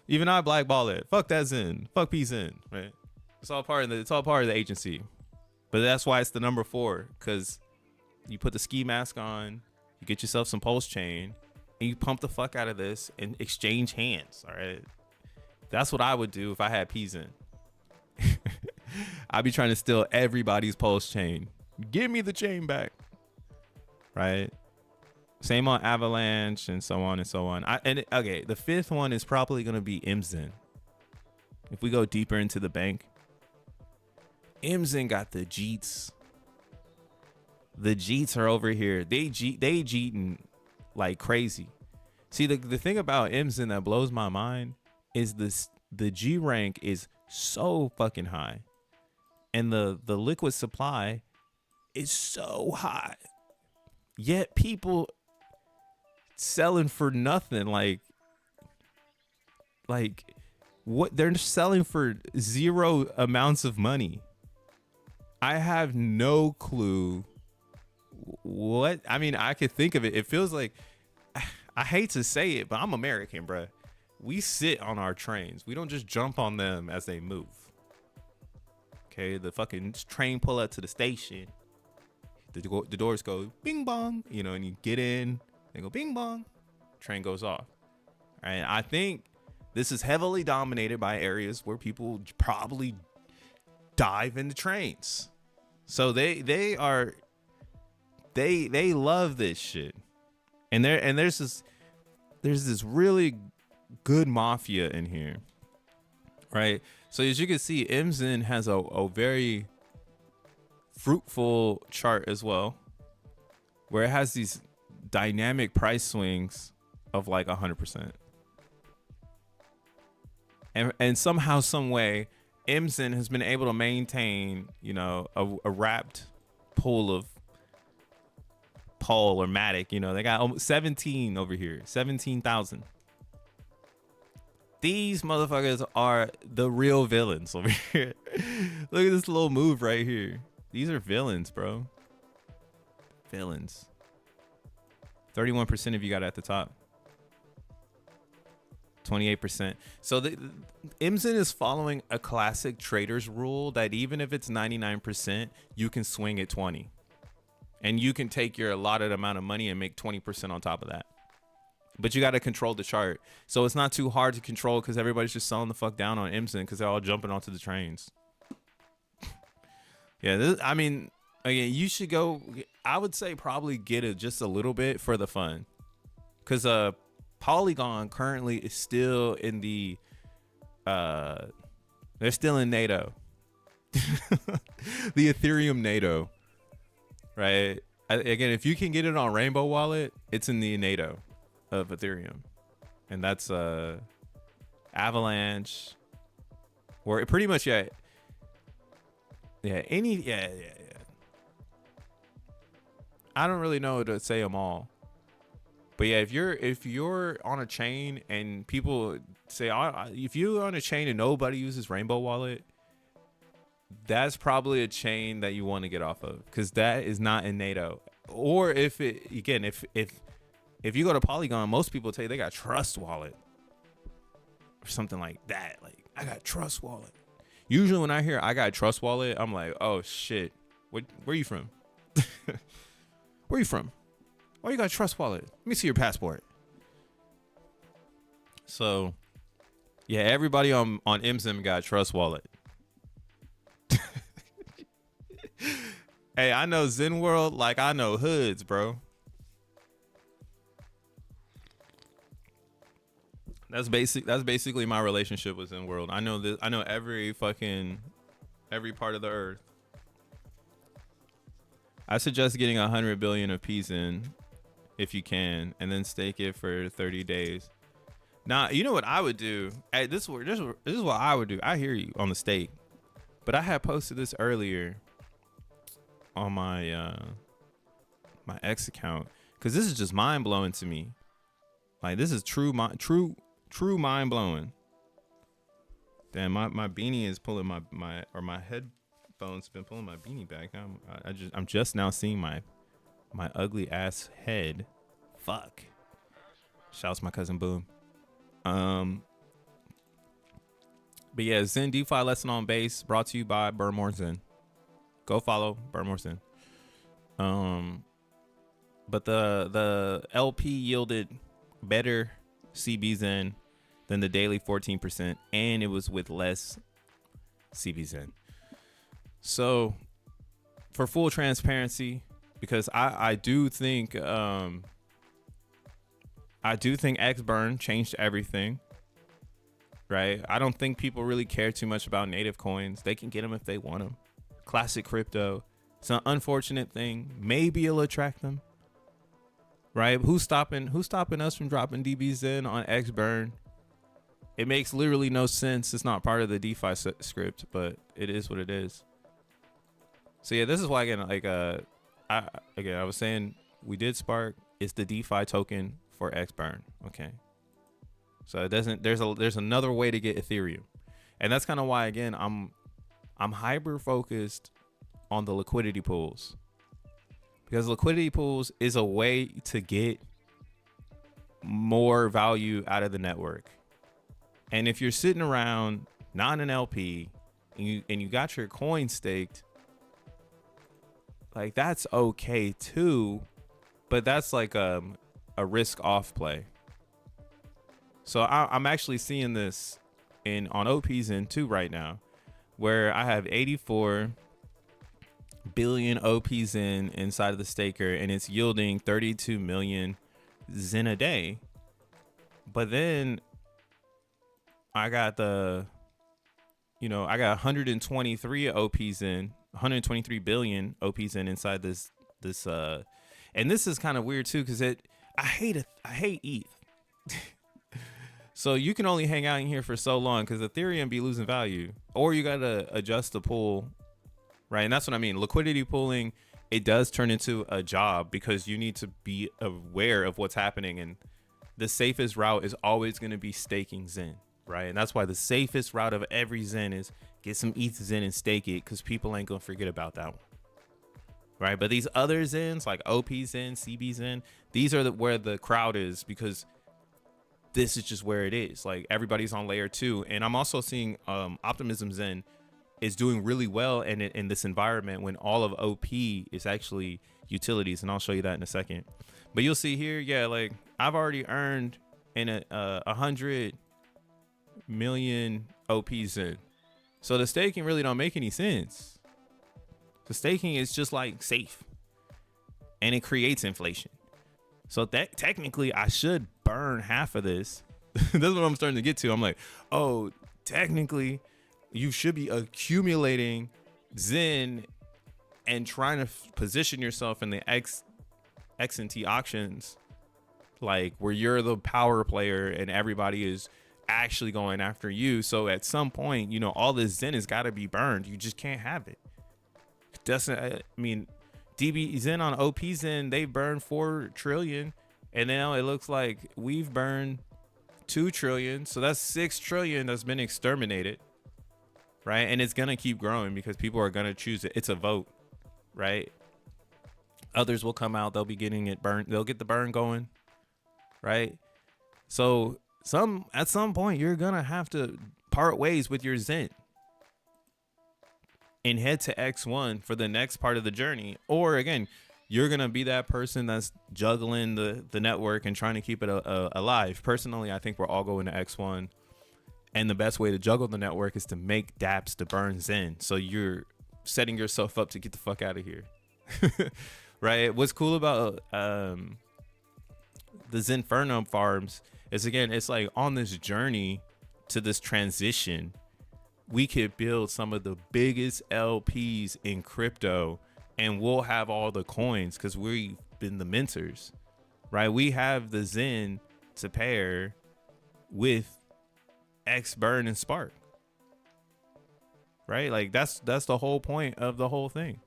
Even I blackball it. Fuck that XEN. Fuck PXEN. Right? It's all part of the agency, but that's why it's the number 4 because you put the ski mask on, you get yourself some Pulse Chain. And you pump the fuck out of this and exchange hands. All right. That's what I would do if I had PXEN. I'd be trying to steal everybody's Pulse Chain. Give me the chain back. Right. Same on Avalanche and so on and so on. Okay. The 5th one is probably going to be XEN. If we go deeper into the bank, XEN got the Jeets. The Jeets are over here. They Jeeting like crazy. See, the thing about XEN that blows my mind is the G rank is so fucking high and the liquid supply is so high, yet people selling for nothing. Like what they're selling for zero amounts of money. I have no clue what. I mean, I could think of it. It feels like, I hate to say it, but I'm American, bruh. We sit on our trains. We don't just jump on them as they move. Okay, the fucking train pull up to the station. The doors go bing bong, and you get in. They go bing bong. Train goes off. And I think this is heavily dominated by areas where people probably dive into trains. So they love this shit. And there's this really good mafia in here, right? So as you can see, XEN has a very fruitful chart as well, where it has these dynamic price swings of like 100%. And somehow, some way, XEN has been able to maintain, you know, a wrapped pool of Paul or Matic. You know, they got almost 17 over here, 17,000. These motherfuckers are the real villains over here. Look at this little move right here. These are villains, bro. Villains. 31% of you got at the top. 28%. So the XEN is following a classic trader's rule that even if it's 99%, you can swing at 20. And you can take your allotted amount of money and make 20% on top of that. But you got to control the chart. So it's not too hard to control because everybody's just selling the fuck down on XEN because they're all jumping onto the trains. Yeah, I mean, again, you should go. I would say probably get it just a little bit for the fun. Because Polygon currently is still in the they're still in NATO. The Ethereum NATO, right? Again, if you can get it on Rainbow Wallet, it's in the NATO of Ethereum, and that's Avalanche, or pretty much yeah I don't really know to say them all. But yeah, if you're on a chain and people say, if you're on a chain and nobody uses Rainbow Wallet, that's probably a chain that you want to get off of because that is not in NATO. Or if you go to Polygon, most people tell you they got Trust Wallet or something like that. Like, I got Trust Wallet. Usually when I hear I got Trust Wallet, I'm like, oh shit, where are you from? Where are you from? Why you got Trust Wallet? Let me see your passport. So, yeah, everybody on XEN got Trust Wallet. Hey, I know Zen World like I know hoods, bro. That's basically my relationship with Zen World. I know this. I know every part of the earth. I suggest getting 100 billion of P's in. If you can, and then stake it for 30 days. Now, you know what I would do? Hey, this is what I would do. I hear you on the stake, but I had posted this earlier on my my X account because this is just mind blowing to me. Like, this is true mind blowing. Damn, my beanie is pulling my headphones have been pulling my beanie back. I'm just now seeing my ugly ass head. Fuck. Shouts my cousin Boom. But yeah, Zen DeFi lesson on base brought to you by Burn More Zen. Go follow Burn More Zen. But the LP yielded better CBZen than the daily 14%, and it was with less CBZen. So for full transparency, because I do think XBurn changed everything, right? I don't think people really care too much about native coins. They can get them if they want them. Classic crypto. It's an unfortunate thing. Maybe it'll attract them, right? Who's stopping us from dropping DBs in on XBurn? It makes literally no sense. It's not part of the DeFi script, but it is what it is. So yeah, this is why again, like I was saying, we did Spark. It's the DeFi token for XBurn. Okay. So it doesn't. There's another way to get Ethereum, and that's kind of why again I'm hyper focused on the liquidity pools, because liquidity pools is a way to get more value out of the network. And if you're sitting around not an LP and you got your coin staked, like, that's okay too, but that's like a risk off play. So I'm actually seeing this on OPZen too right now, where I have 84 billion OPZen inside of the staker, and it's yielding 32 million Zen a day. But then I got I got 123 OPs in, 123 billion OPs in inside this and this is kind of weird too because I hate ETH. So you can only hang out in here for so long because Ethereum be losing value, or you gotta adjust the pool, right? And that's what I mean. Liquidity pooling, it does turn into a job because you need to be aware of what's happening, and the safest route is always going to be staking Zen, right? And that's why the safest route of every Zen is get some ETH Zen and stake it, because people ain't gonna forget about that one, right? But these other Zens like OP Zen, CB Zen, these are where the crowd is, because this is just where it is. Like everybody's on layer 2, and I'm also seeing Optimism Zen is doing really well in this environment when all of OP is actually utilities, and I'll show you that in a second. But you'll see here, yeah, like I've already earned in 100 million OP Zen. So the staking really don't make any sense. The staking is just like safe, and it creates inflation. So that technically I should burn half of this. That's what I'm starting to get to. I'm like, oh, technically you should be accumulating Zen and trying to position yourself in the XNT auctions, like where you're the power player and everybody is actually going after you. So at some point, all this Zen has got to be burned. You just can't have it. I mean, DB Zen on OP Zen, they burned 4 trillion, and now it looks like we've burned 2 trillion. So that's 6 trillion that's been exterminated, right? And it's gonna keep growing because people are gonna choose it. It's a vote, right? Others will come out, they'll be getting it burned, they'll get the burn going, right? So at some point you're gonna have to part ways with your Zen and head to X1 for the next part of the journey. Or again, you're gonna be that person that's juggling the network and trying to keep it alive. Personally, I think we're all going to X1, and the best way to juggle the network is to make dApps to burn Zen, so you're setting yourself up to get the fuck out of here. Right? What's cool about the Zenferno farms is, again, it's like on this journey to this transition, we could build some of the biggest LPs in crypto, and we'll have all the coins because we've been the mentors, right? We have the Zen to pair with X-Burn and Spark, right? Like that's the whole point of the whole thing,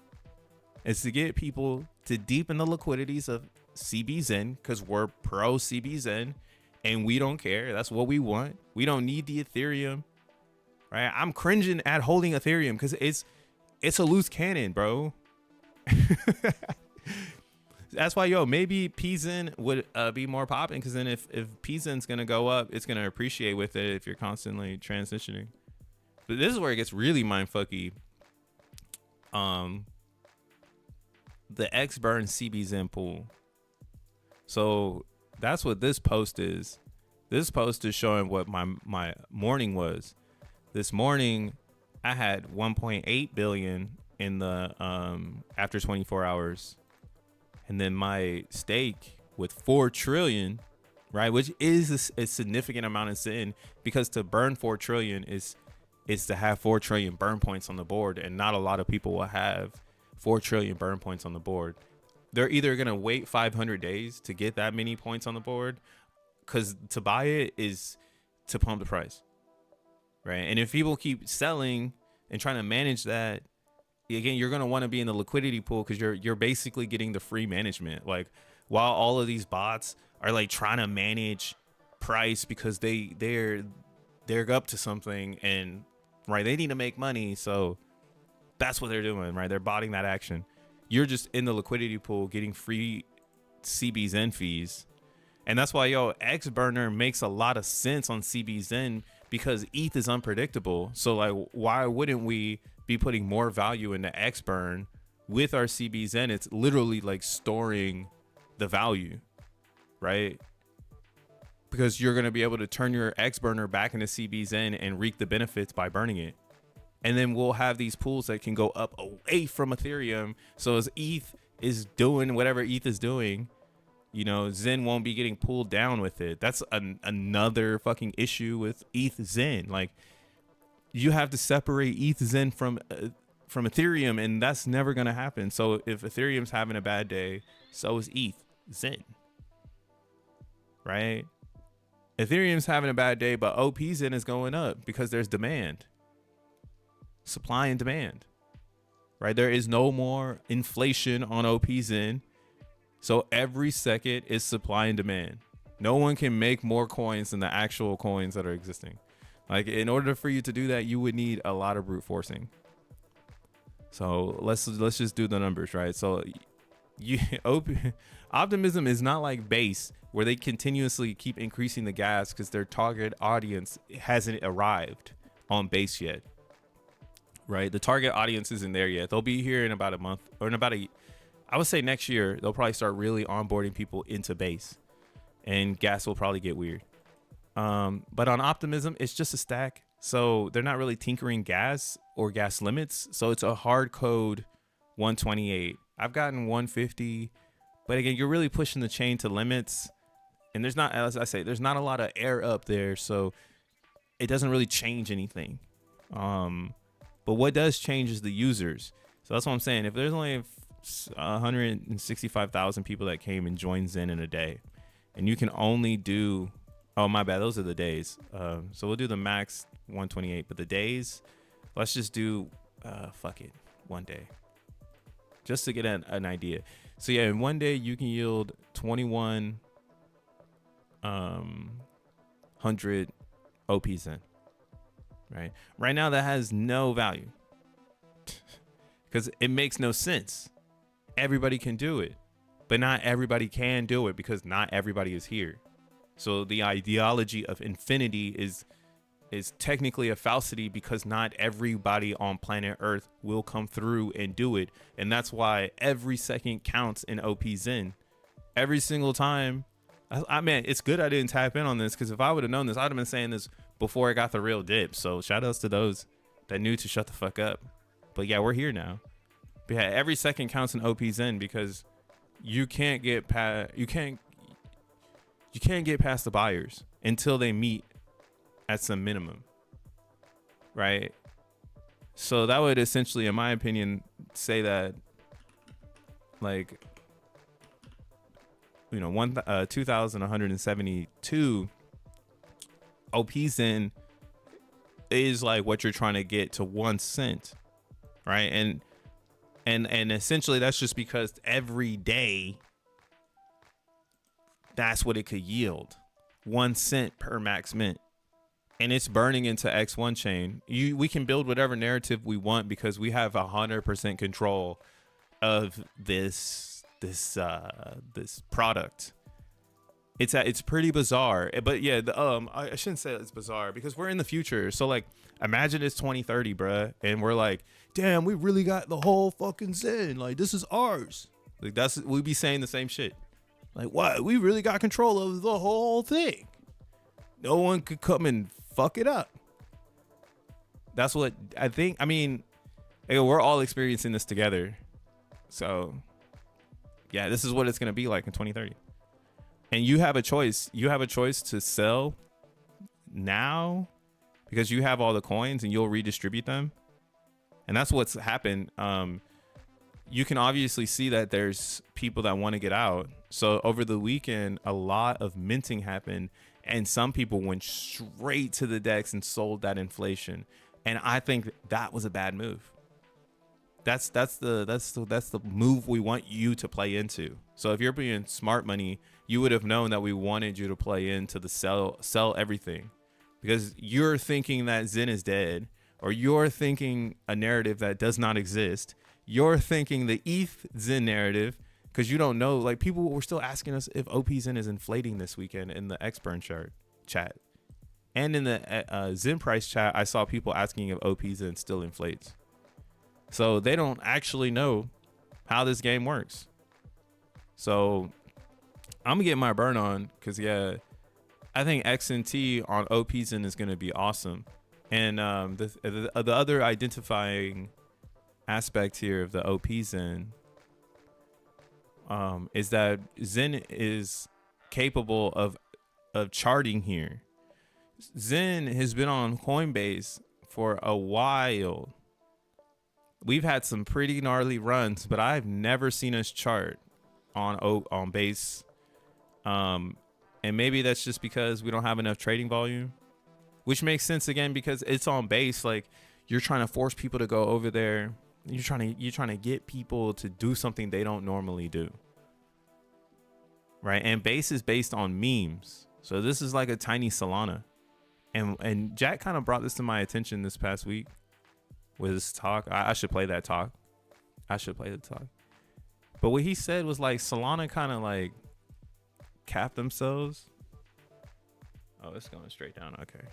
is to get people to deepen the liquidities of CB Zen, because we're pro CB Zen and we don't care. That's what we want. We don't need the Ethereum. Right, I'm cringing at holding Ethereum because it's a loose cannon, bro. That's why, maybe PZen would be more popping, because then if PZen's gonna go up, it's gonna appreciate with it if you're constantly transitioning. But this is where it gets really mindfucky. The X-Burn CB Zen pool. So that's what this post is. This post is showing what my morning was. This morning, I had 1.8 billion in the after 24 hours, and then my stake with 4 trillion, right, which is a significant amount of Zen, because to burn 4 trillion is to have 4 trillion burn points on the board, and not a lot of people will have 4 trillion burn points on the board. They're either gonna wait 500 days to get that many points on the board, because to buy it is to pump the price. Right. And if people keep selling and trying to manage that, again, you're going to want to be in the liquidity pool, because you're basically getting the free management. Like, while all of these bots are like trying to manage price because they're up to something, and right, they need to make money. So that's what they're doing, right? They're botting that action. You're just in the liquidity pool getting free CB Zen fees. And that's why, X-Burner makes a lot of sense on CB Zen, because ETH is unpredictable. So like, why wouldn't we be putting more value into X-Burn with our CB Zen? It's literally like storing the value, right? Because you're going to be able to turn your X-Burner back into CB Zen and reap the benefits by burning it. And then we'll have these pools that can go up away from Ethereum. So as ETH is doing whatever ETH is doing, You know, Zen won't be getting pulled down with it. That's another fucking issue with ETH Zen. Like, you have to separate ETH Zen from Ethereum, and that's never gonna happen. So if Ethereum's having a bad day, so is ETH Zen, right? Ethereum's having a bad day, but OP Zen is going up because there's demand, supply and demand, right? There is no more inflation on OP Zen. So every second is supply and demand. No one can make more coins than the actual coins that are existing. Like, in order for you to do that, you would need a lot of brute forcing. So let's just do the numbers, right? So optimism is not like base, where they continuously keep increasing the gas because their target audience hasn't arrived on base yet, right? The target audience isn't there yet. They'll be here in about a month, or in about I would say next year, they'll probably start really onboarding people into base, and gas will probably get weird. But on optimism, it's just a stack. So they're not really tinkering gas or gas limits. So it's a hard code 128. I've gotten 150, but again, you're really pushing the chain to limits. And there's not, as I say, there's not a lot of air up there. So it doesn't really change anything. But what does change is the users. So that's what I'm saying. If there's only 165,000 people that came and joined Zen in a day, and you can only do, oh my bad, those are the days. So we'll do the max 128, but the days, let's just do fuck it, one day, just to get an idea. So yeah, in one day you can yield 2100 OP Zen. Right now that has no value because it makes no sense. Everybody can do it, but not everybody can do it because not everybody is here. So the ideology of infinity is technically a falsity because not everybody on planet Earth will come through and do it. And that's why every second counts in OP Zen. Every single time. I mean, it's good I didn't tap in on this, because if I would have known this, I'd have been saying this before I got the real dip. So shout outs to those that knew to shut the fuck up. But yeah, we're here now. But yeah, every second counts in OP Zen because you can't get past the buyers until they meet at some minimum, right? So that would essentially, in my opinion, say that, like, you know, 2,172 OP Zen is like what you're trying to get to 1 cent, right? And essentially that's just because every day that's what it could yield, 1 cent per max mint. And it's burning into X1 chain. We can build whatever narrative we want because we have 100% control of this product. It's pretty bizarre, but yeah, I shouldn't say it's bizarre because we're in the future. So like, imagine it's 2030, bruh, and we're like, damn, we really got the whole fucking Zen. Like, this is ours. Like, we'd be saying the same shit. Like, what? We really got control of the whole thing. No one could come and fuck it up. That's what I think. I mean, we're all experiencing this together. So yeah, this is what it's going to be like in 2030. And you have a choice. You have a choice to sell now because you have all the coins and you'll redistribute them. And that's what's happened. You can obviously see that there's people that want to get out. So over the weekend, a lot of minting happened and some people went straight to the DEX and sold that inflation. And I think that was a bad move. That's the move we want you to play into. So if you're being smart money, you would have known that we wanted you to play into the sell everything, because you're thinking that Zen is dead, or you're thinking a narrative that does not exist. You're thinking the ETH Zen narrative because you don't know. Like, people were still asking us if OP Zen is inflating this weekend in the Xburn chat, and in the Zen price chat, I saw people asking if OP Zen still inflates. So they don't actually know how this game works. So I'm gonna get my burn on because, yeah, I think XNT on OP Zen is gonna be awesome. And the other identifying aspect here of the OP Zen, is that Zen is capable of charting here. Zen has been on Coinbase for a while. We've had some pretty gnarly runs, but I've never seen us chart on base. And maybe that's just because we don't have enough trading volume, which makes sense again because it's on base. Like, you're trying to force people to go over there. You're trying to get people to do something they don't normally do. Right? And base is based on memes. So this is like a tiny Solana. And Jack kind of brought this to my attention this past week with his talk. I should play that talk. I should play the talk. But what he said was like Solana kind of like capped themselves. Oh, it's going straight down. Okay.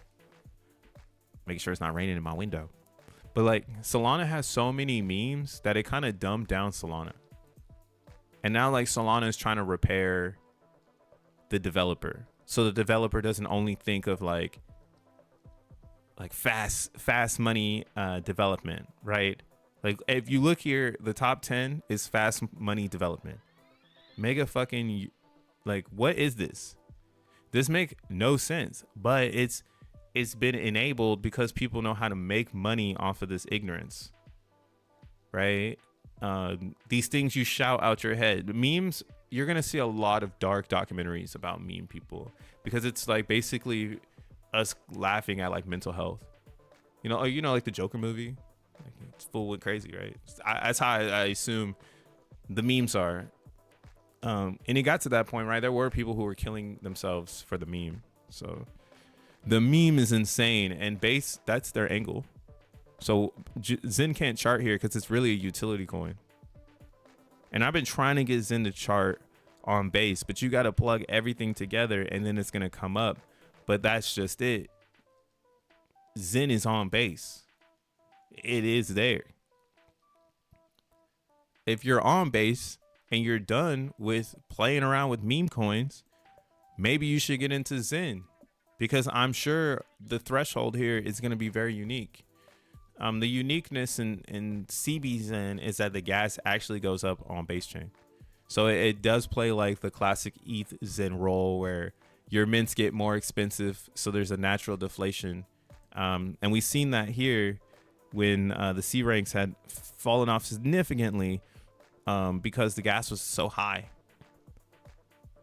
Make sure it's not raining in my window. But like Solana has so many memes that it kind of dumbed down Solana. And now like Solana is trying to repair the developer. So the developer doesn't only think of like fast money development, right? Like if you look here, the top 10 is fast money development. Mega fucking, like, what is this? This make no sense, but it's been enabled because people know how to make money off of this ignorance, right? These things you shout out your head. Memes, you're gonna see a lot of dark documentaries about meme people because it's like basically us laughing at like mental health. You know, like the Joker movie. Like, it's full with crazy, right? That's how I assume the memes are. And it got to that point, right? There were people who were killing themselves for the meme. So the meme is insane, and base, that's their angle. So Zen can't chart here because it's really a utility coin. And I've been trying to get Zen to chart on base, but you got to plug everything together and then it's going to come up. But that's just it. Zen is on base. It is there. If you're on base and you're done with playing around with meme coins, maybe you should get into Zen, because I'm sure the threshold here is going to be very unique. The uniqueness in CBZen is that the gas actually goes up on base chain. So it does play like the classic ETH Zen role where your mints get more expensive. So there's a natural deflation. And we've seen that here when the C ranks had fallen off significantly because the gas was so high.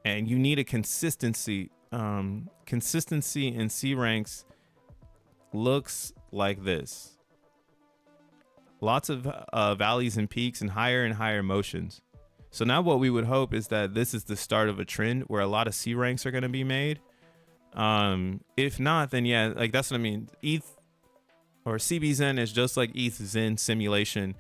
And you need a consistency. Consistency in C ranks looks like this. Lots of valleys and peaks and higher motions. So now what we would hope is that this is the start of a trend where a lot of C ranks are going to be made. If not, then yeah, like that's what I mean. ETH or CBZen is just like ETH Zen simulation,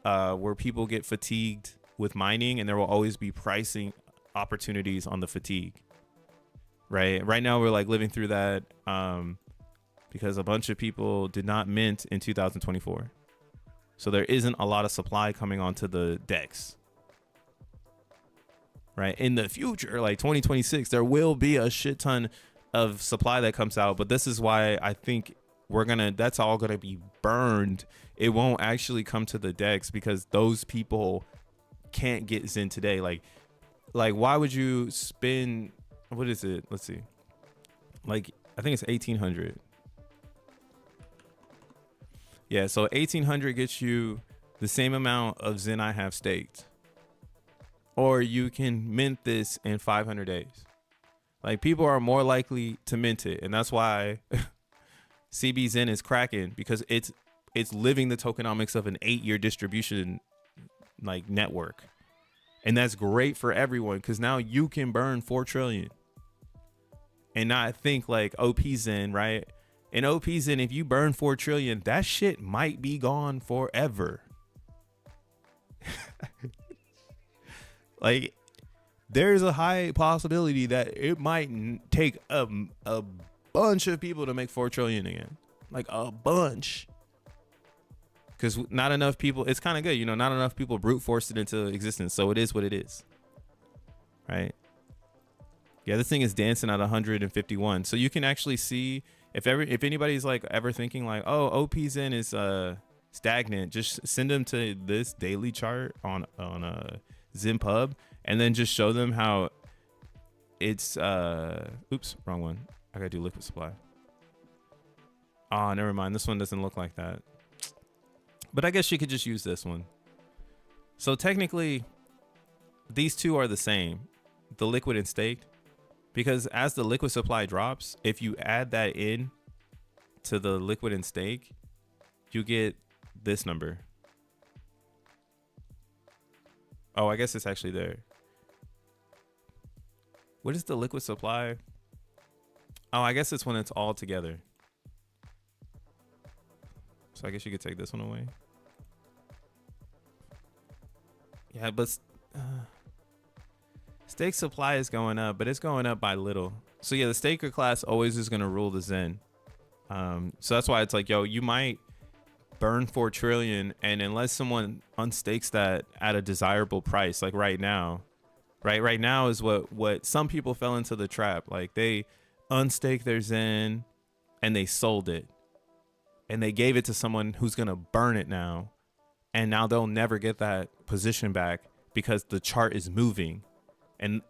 where people get fatigued with mining, and there will always be pricing opportunities on the fatigue. Right now we're like living through that because a bunch of people did not mint in 2024. So there isn't a lot of supply coming onto the DEX. Right. In the future, like 2026, there will be a shit ton of supply that comes out. But this is why I think that's all going to be burned. It won't actually come to the DEX because those people can't get Zen today. Like why would you spend, what is it? Let's see. Like, I think it's 1800. Yeah, so 1800 gets you the same amount of Zen I have staked. Or you can mint this in 500 days. Like, people are more likely to mint it. And that's why CBZen is cracking, because it's living the tokenomics of an 8-year distribution like network. And that's great for everyone because now you can burn 4 trillion and not think like OP Zen, right? In OP Zen, if you burn 4 trillion, that shit might be gone forever. Like, there's a high possibility that it might take a bunch of people to make 4 trillion again. Like a bunch. Because not enough people, it's kind of good, not enough people brute forced it into existence. So it is what it is. Right? Yeah, this thing is dancing at 151. So you can actually see if anybody's like ever thinking like, oh, OP Zen is stagnant, just send them to this daily chart on ZenPub, and then just show them how it's oops, wrong one. I gotta do liquid supply. Oh, never mind. This one doesn't look like that. But I guess you could just use this one. So technically, these two are the same, the liquid and staked, because as the liquid supply drops, if you add that in to the liquid and stake, you get this number. Oh, I guess it's actually there. What is the liquid supply? Oh, I guess it's when it's all together. So I guess you could take this one away. Yeah, but stake supply is going up, but it's going up by little. So yeah, the staker class always is going to rule the XEN. So that's why it's like, yo, you might burn 4 trillion, and unless someone unstakes that at a desirable price, like right now is what some people fell into the trap. Like they unstaked their XEN and they sold it, and they gave it to someone who's going to burn it now. And now they'll never get that position back because the chart is moving. And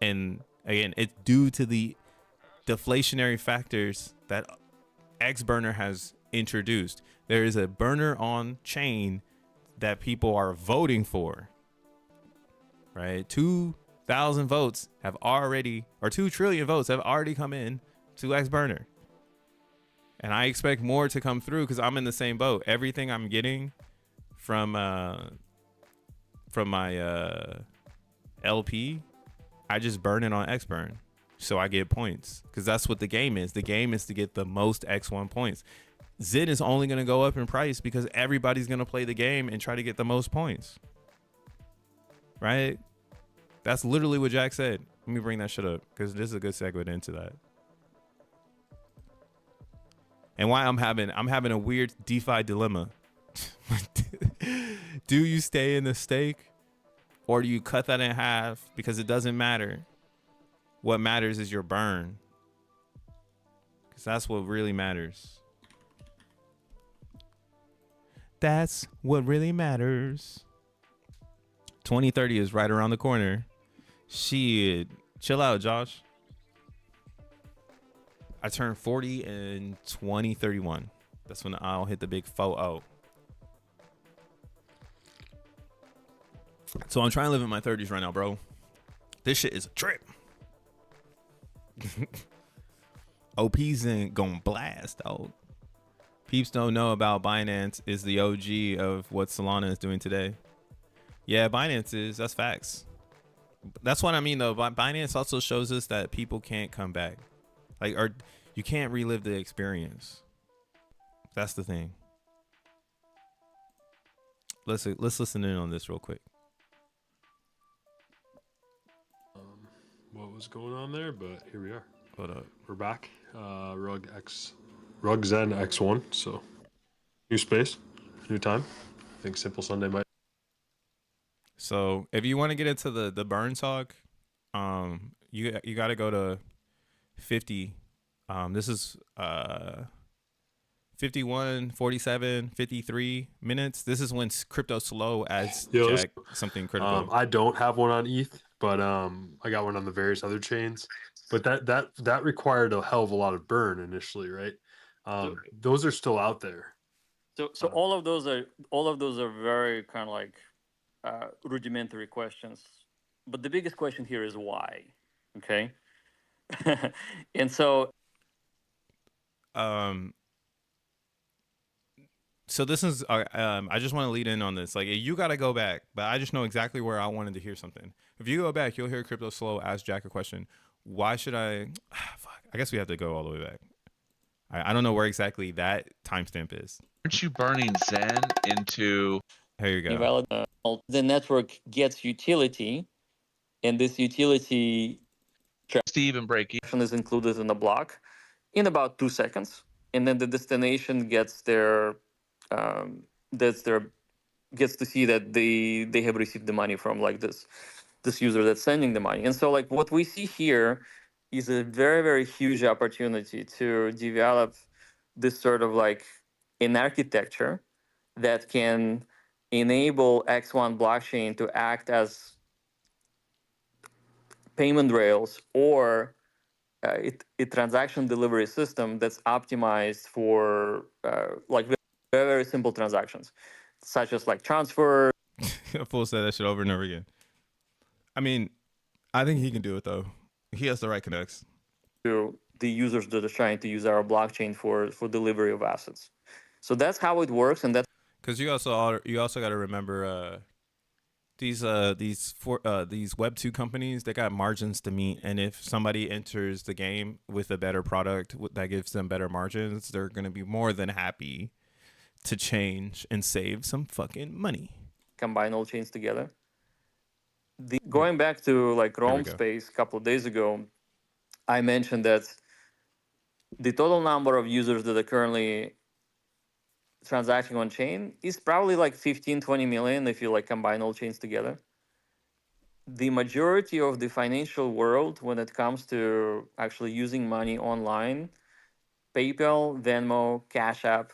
again, it's due to the deflationary factors that X burner has introduced. There is a burner on chain that people are voting for, right? 2,000 votes have already, or 2 trillion votes have already come in to X burner. And I expect more to come through because I'm in the same boat. Everything I'm getting from my LP, I just burn it on XBurn, so I get points, because that's what the game is. The game is to get the most X1 points. XEN is only going to go up in price because everybody's going to play the game and try to get the most points, right? That's literally what Jack said. Let me bring that shit up because this is a good segue into that. And why I'm having a weird DeFi dilemma. Do you stay in the stake, or do you cut that in half? Because it doesn't matter. What matters is your burn, because that's what really matters. That's what really matters. 2030 is right around the corner. Shit, chill out, Josh. I turned 40 in 2031. That's when I'll hit the big 4-0. So I'm trying to live in my 30s right now, bro. This shit is a trip. OP's ain't gonna blast, dog. Peeps don't know about Binance is the OG of what Solana is doing today. Yeah, Binance is. That's facts. That's what I mean, though. Binance also shows us that people can't come back. Like, or you can't relive the experience. That's the thing. Let's listen in on this real quick. What was going on there, but here we are. Hold up. We're back. RugXen X1. So new space, new time. I think Simple Sunday might. So if you want to get into the burn talk, you got to go to 50. This is 51, 47, 53 minutes. This is when crypto slow as Jack something critical. I don't have one on ETH, but I got one on the various other chains. But that required a hell of a lot of burn initially, right? Those are still out there. So all of those are very kind of like rudimentary questions. But the biggest question here is why, okay? And so so this is I just want to lead in on this. Like, you got to go back, but I just know exactly where I wanted to hear something. If you go back, you'll hear Crypto Slow ask Jack a question. Why should I fuck, I guess we have to go all the way back. I don't know where exactly that timestamp is. Aren't you burning XEN into? Here you go. The network gets utility, and this utility Steve and break is included in the block in about 2 seconds, and then the destination gets their gets to see that they have received the money from like this user that's sending the money. And so like what we see here is a very, very huge opportunity to develop this sort of like an architecture that can enable X1 blockchain to act as payment rails or a transaction delivery system that's optimized for like very, very simple transactions, such as like transfer. Fool said that shit over and over again. I mean, I think he can do it though. He has the right connects. To the users that are trying to use our blockchain for delivery of assets. So that's how it works, and that's because you also got to remember these Web 2 companies, they got margins to meet, and if somebody enters the game with a better product that gives them better margins, they're going to be more than happy to change and save some fucking money. combine all chains together. Going back to like Rome go. Space a couple of days ago, I mentioned that the total number of users that are currently transacting on chain is probably like 15-20 million if you like combine all chains together. The majority of the financial world, when it comes to actually using money online, PayPal, Venmo, Cash App,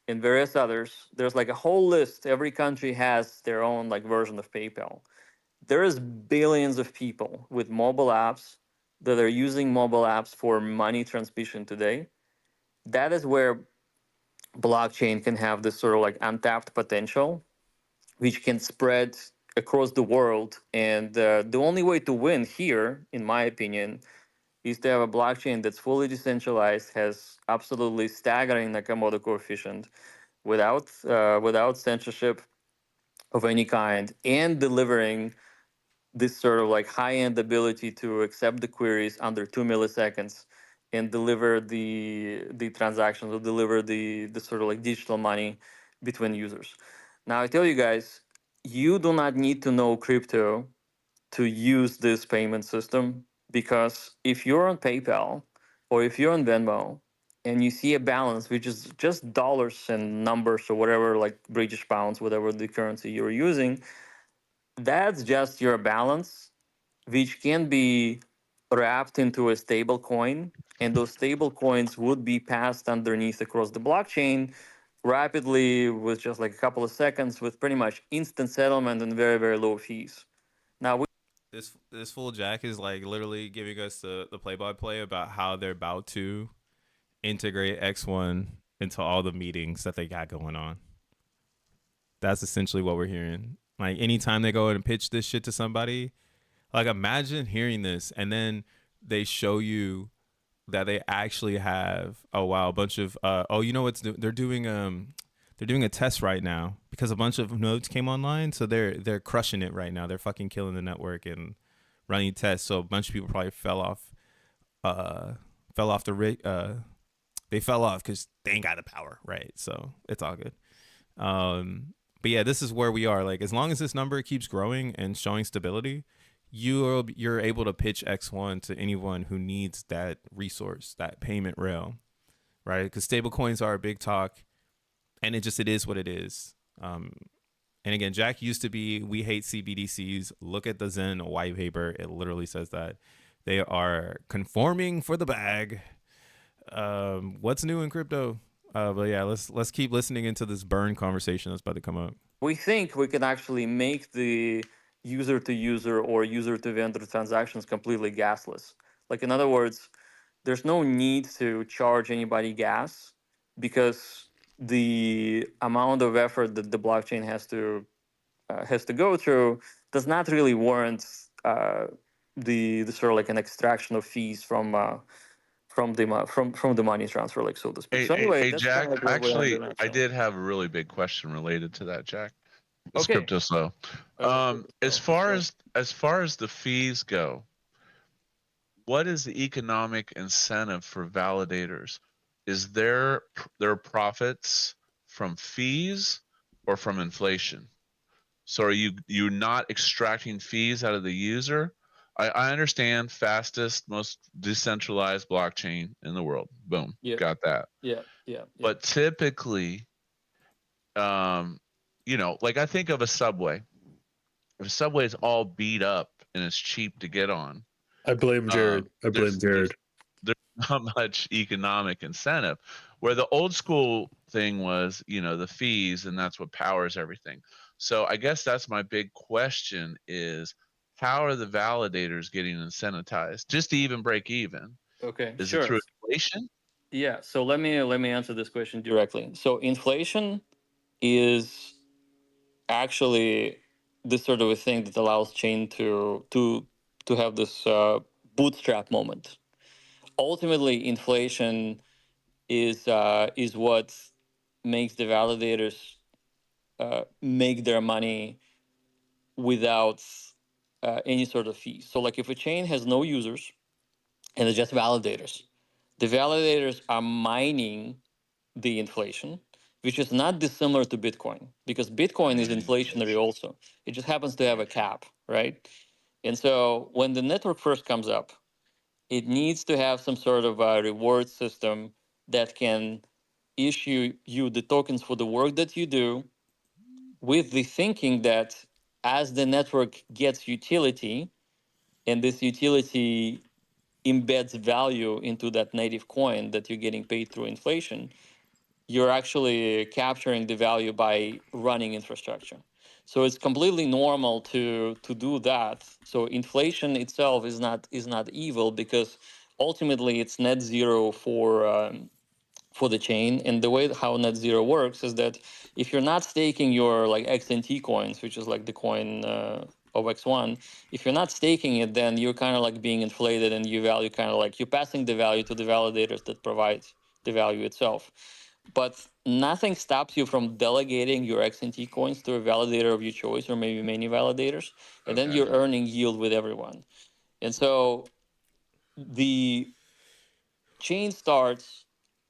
and various others, there's like a whole list. Every country has their own like version of PayPal. There is billions of people with mobile apps that are using mobile apps for money transmission today. That is where blockchain can have this sort of like untapped potential, which can spread across the world. And the only way to win here, in my opinion, is to have a blockchain that's fully decentralized, has absolutely staggering Nakamoto coefficient, without censorship of any kind, and delivering this sort of like high-end ability to accept the queries under 2 milliseconds and deliver the transactions or deliver the sort of like digital money between users. Now I tell you guys, you do not need to know crypto to use this payment system, because if you're on PayPal or if you're on Venmo and you see a balance which is just dollars and numbers or whatever, like British pounds, whatever the currency you're using, that's just your balance, which can be wrapped into a stable coin, and those stable coins would be passed underneath across the blockchain rapidly with just like a couple of seconds, with pretty much instant settlement and very, very low fees. Now, This fool Jack is like literally giving us the play-by-play about how they're about to integrate X1 into all the meetings that they got going on. That's essentially what we're hearing. Like anytime they go and pitch this shit to somebody, like imagine hearing this and then they show you that they actually have a bunch of you know what's they're doing a test right now because a bunch of nodes came online, so they're crushing it right now. They're fucking killing the network and running tests. So a bunch of people probably fell off the rig. They fell off because they ain't got the power, right? So it's all good. But yeah, this is where we are. Like as long as this number keeps growing and showing stability, you're able to pitch X1 to anyone who needs that resource, that payment rail, right? Because stable coins are a big talk, and it is what it is. And again, Jack used to be, we hate CBDCs. Look at the Zen white paper. It literally says that they are conforming for the bag. What's new in crypto? But yeah, let's keep listening into this burn conversation that's about to come up. we think we can actually make the user to user or user to vendor transactions completely gasless. Like in other words, there's no need to charge anybody gas, because the amount of effort that the blockchain has to go through does not really warrant the sort of like an extraction of fees from the money transfer, like so to speak. Hey, So anyway, hey, that's Jack. kind of like where we are Actually, now. I did have a really big question related to that, Jack. It's Okay. crypto slow. As far as the fees go, what is the economic incentive for validators? Is their profits from fees or from inflation? So are you not extracting fees out of the user? I understand fastest, most decentralized blockchain in the world. Boom, Yeah. got that. Yeah. But typically, like I think of a subway. If a subway is all beat up and it's cheap to get on, I blame Jared. there's not much economic incentive. Where the old school thing was, the fees, and that's what powers everything. So I guess that's my big question is, how are the validators getting incentivized just to even break even? Okay, Is it sure. through inflation? Yeah, so let me answer this question directly. So inflation is actually this sort of a thing that allows chain to have this bootstrap moment. Ultimately, inflation is what makes the validators make their money without any sort of fees. So, like if a chain has no users and it's just validators, the validators are mining the inflation, which is not dissimilar to Bitcoin because Bitcoin is inflationary also. It just happens to have a cap, right? And so when the network first comes up, it needs to have some sort of a reward system that can issue you the tokens for the work that you do with the thinking that as the network gets utility and this utility embeds value into that native coin that you're getting paid through inflation, you're actually capturing the value by running infrastructure. So it's completely normal to do that. So inflation itself is not evil because ultimately it's net zero for the chain. And the way how net zero works is that if you're not staking your like XNT coins, which is like the coin of X1, if you're not staking it, then you're kind of like being inflated and you value kind of like you're passing the value to the validators that provide the value itself. But nothing stops you from delegating your XNT coins to a validator of your choice or maybe many validators. And then Okay. you're earning yield with everyone. And so the chain starts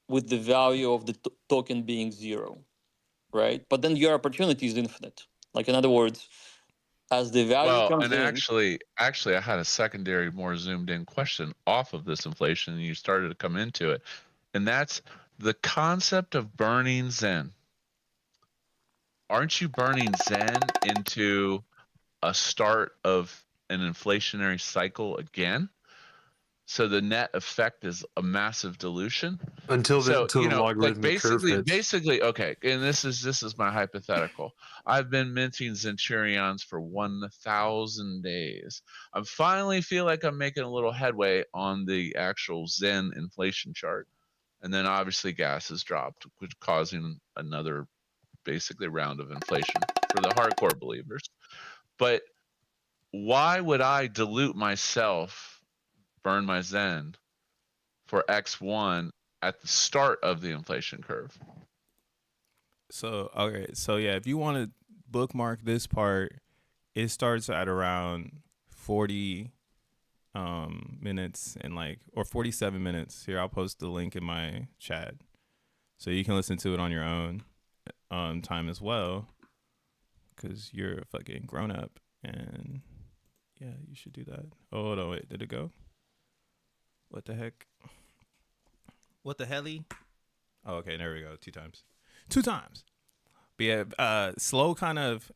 with the value of the token being zero, right? But then your opportunity is infinite. Like in other words, as the value Well, comes and in, actually, I had a secondary, more zoomed in question off of this inflation, and you started to come into it, and that's the concept of burning Zen. Aren't you burning Zen into a start of an inflationary cycle again? So the net effect is a massive dilution. So, until the like logarithmic curve hits. okay, and this is my hypothetical. I've been minting Centurions for 1,000 days. I finally feel like I'm making a little headway on the actual Zen inflation chart. And then obviously gas has dropped, which causing another basically round of inflation for the hardcore believers. But why would I dilute myself, burn my Zen for X1 at the start of the inflation curve? So okay, so yeah, if you want to bookmark this part, it starts at around 40 minutes and like or 47 minutes. Here, I'll post the link in my chat so you can listen to it on your own time as well, because you're a fucking grown up and yeah, you should do that. Oh no, wait, did it go? What the heck? What the helly? Oh, okay, there we go. Two times. But yeah, Slow kind of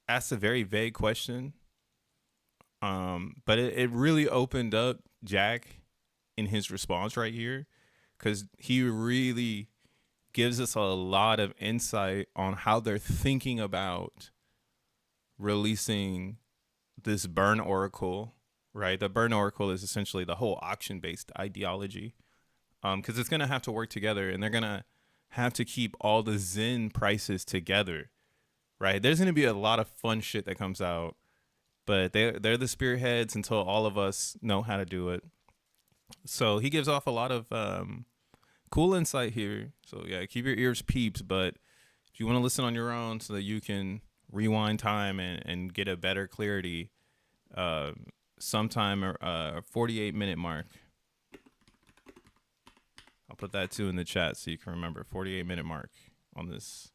asked a very vague question. But it really opened up Jack in his response right here, because he really gives us a lot of insight on how they're thinking about releasing this burn oracle, right? The burn oracle is essentially the whole auction based ideology, because it's gonna have to work together, and they're gonna have to keep all the Zen prices together, right? There's gonna be a lot of fun shit that comes out, but they're the spearheads until all of us know how to do it. So he gives off a lot of cool insight here. So yeah, keep your ears peeped, but if you want to listen on your own so that you can rewind time and get a better clarity, sometime 48-minute mark. I'll put that too in the chat so you can remember 48-minute mark on this.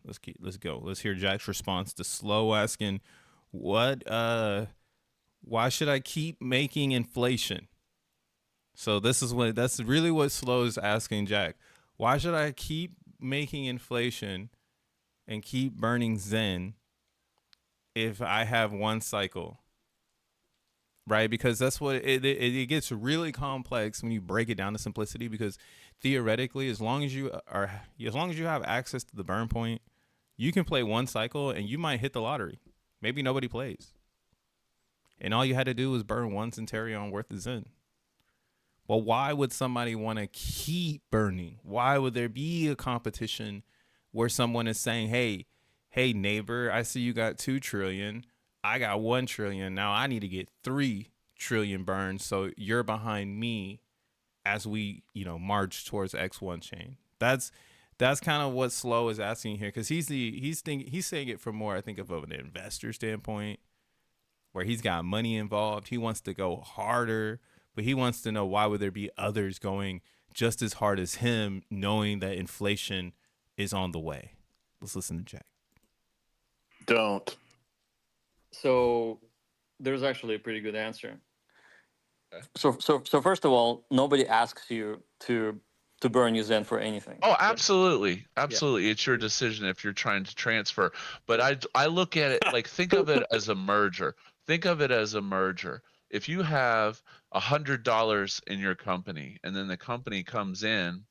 Let's go. Let's hear Jack's response to Slow asking, "What? Why should I keep making inflation?" So that's really what Slow is asking Jack. Why should I keep making inflation and keep burning Zen if I have one cycle? Right? Because that's what it gets really complex when you break it down to simplicity, because theoretically, as long as you have access to the burn point, you can play one cycle and you might hit the lottery. Maybe nobody plays. and all you had to do was burn one centurion worth of Zen. Well, why would somebody want to keep burning? Why would there be a competition where someone is saying, hey neighbor, I see you got 2 trillion, I got 1 trillion, now I need to get 3 trillion burned, so you're behind me as we, march towards X1 chain. That's kind of what Slow is asking here, because he's saying it from more, I think, of an investor standpoint, where he's got money involved. He wants to go harder, but he wants to know, why would there be others going just as hard as him, knowing that inflation is on the way? Let's listen to Jack. Don't. So there's actually a pretty good answer. So first of all, nobody asks you to burn your Zen for anything. Oh, absolutely. Absolutely. Yeah. It's your decision if you're trying to transfer. But I look at it like, think of it as a merger. Think of it as a merger. If you have $100 in your company and then the company comes in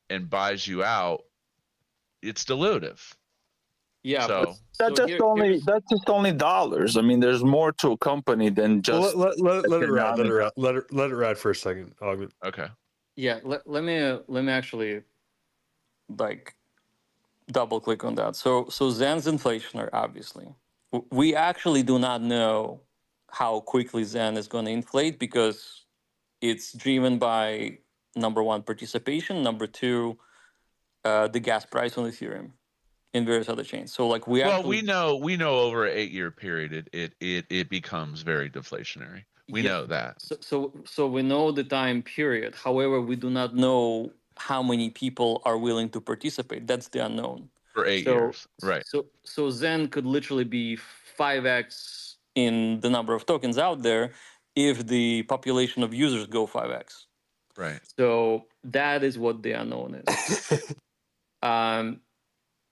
and buys you out, it's dilutive. Yeah, so that's just only dollars. I mean, there's more to a company than just. Let it ride. Let it ride for a second, Augment. Okay. Yeah, let me actually double click on that. So Zen's inflationary, obviously. We actually do not know how quickly Zen is going to inflate, because it's driven by, number one, participation, number two, the gas price on Ethereum and various other chains. So we know over an 8-year period it becomes very deflationary. We know that. So we know the time period. However, we do not know how many people are willing to participate. That's the unknown. For 8 years, right? So Zen could literally be 5x in the number of tokens out there if the population of users go 5x. Right. So that is what the unknown is.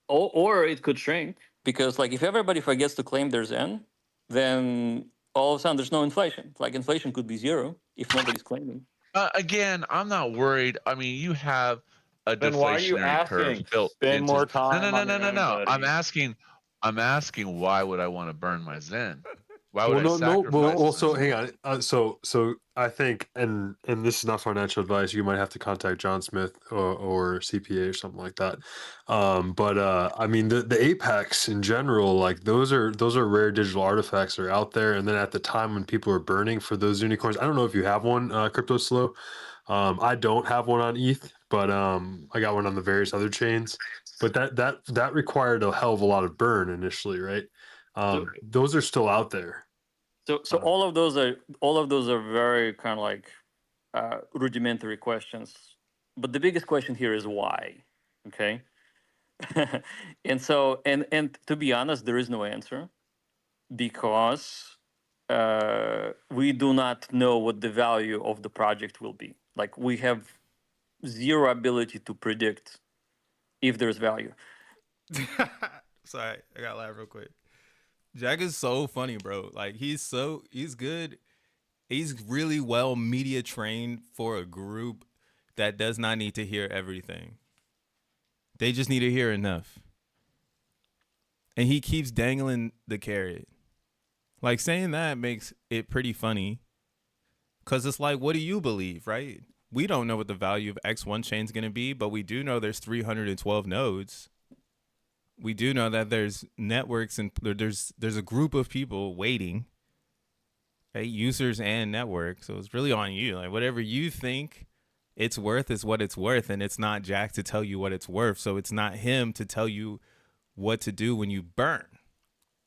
Or it could shrink, because if everybody forgets to claim their Zen, then all of a sudden there's no inflation. Inflation could be 0 if nobody's claiming. Again, I'm not worried. I mean, you have a Then why are you deflationary curve asking? built. Spend more time. No. I'm asking why would I want to burn my Zen? Why would Well, I sacrifice? Well, so hang on. So I think, and this is not financial advice. You might have to contact John Smith or CPA or something like that. But I mean, the Apex in general, those are rare digital artifacts that are out there. And then at the time when people are burning for those unicorns, I don't know if you have one, Crypto Slow. I don't have one on ETH, but I got one on the various other chains. But that required a hell of a lot of burn initially, right? Those are still out there. So all of those are very kind of rudimentary questions, but the biggest question here is why, okay? and to be honest, there is no answer, because we do not know what the value of the project will be. We have zero ability to predict if there's value. Sorry, I gotta laugh real quick. Jack is so funny, bro. He's good. He's really well media trained for a group that does not need to hear everything. They just need to hear enough. And he keeps dangling the carrot. Saying that makes it pretty funny. Cause it's what do you believe, right? We don't know what the value of X1 chain is going to be, but we do know there's 312 nodes. We do know that there's networks and there's a group of people waiting, right? Users and network. So it's really on you. Whatever you think it's worth is what it's worth, and it's not Jack to tell you what it's worth. So it's not him to tell you what to do when you burn,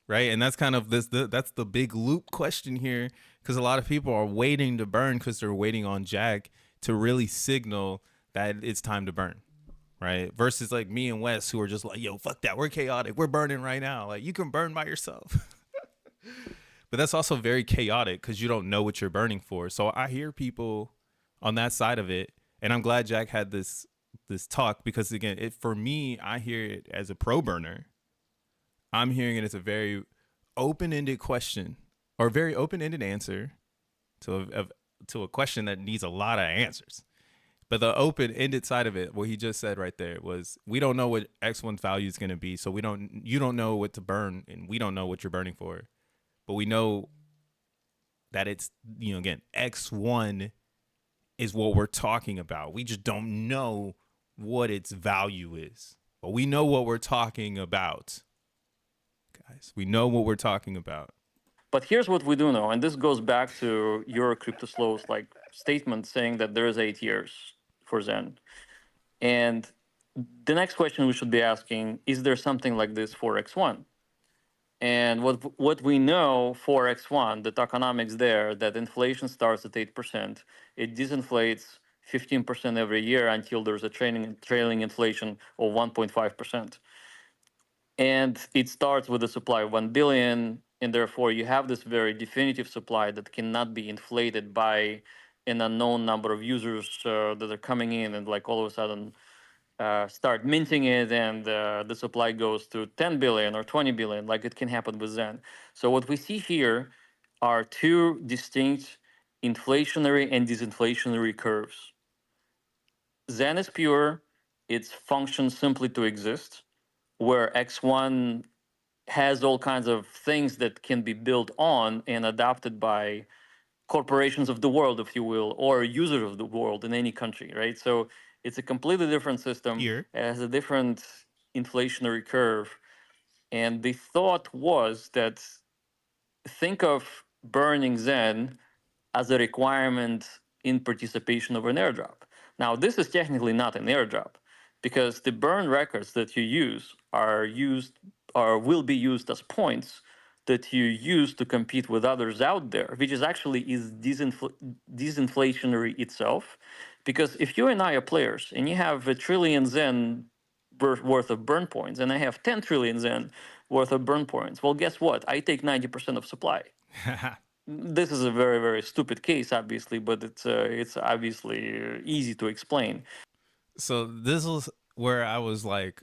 right? And that's kind of that's the big loop question here, because a lot of people are waiting to burn because they're waiting on Jack to really signal that it's time to burn. Right. Versus me and Wes, who are just yo, fuck that. We're chaotic. We're burning right now. You can burn by yourself. But that's also very chaotic because you don't know what you're burning for. So I hear people on that side of it. And I'm glad Jack had this talk, because, again, for me, I hear it as a pro burner. I'm hearing it as a very open-ended question, or a very open-ended answer to a question that needs a lot of answers. But the open-ended side of it, what he just said right there, was we don't know what X1's value is going to be, so you don't know what to burn, and we don't know what you're burning for. But we know that it's, you know, again, X1 is what we're talking about. We just don't know what its value is, but we know what we're talking about, guys. We know what we're talking about. But here's what we do know, and this goes back to your CryptoSlow's like statement saying that there is 8 years for Zen. And the next question we should be asking, is there something like this for X1? And what we know for X1, the tokenomics there, that inflation starts at 8%, it disinflates 15% every year until there's a trailing inflation of 1.5%. And it starts with a supply of 1 billion, and therefore you have this very definitive supply that cannot be inflated by an unknown number of users that are coming in and like all of a sudden start minting it, and the supply goes to 10 billion or 20 billion, like it can happen with Zen. So what we see here are two distinct inflationary and disinflationary curves. Zen is pure, it's functions simply to exist, where X1 has all kinds of things that can be built on and adopted by corporations of the world, if you will, or users of the world in any country, right? So it's a completely different system. Here, It has a different inflationary curve. And the thought was that think of burning Zen as a requirement in participation of an airdrop. Now, this is technically not an airdrop because the burn records that you use are used or will be used as points that you use to compete with others out there, which is actually is disinflationary itself. Because if you and I are players and you have a trillion Zen worth of burn points and I have 10 trillion Zen worth of burn points, well, guess what? I take 90% of supply. This is a very, very stupid case, obviously, but it's obviously easy to explain. so this was where I was like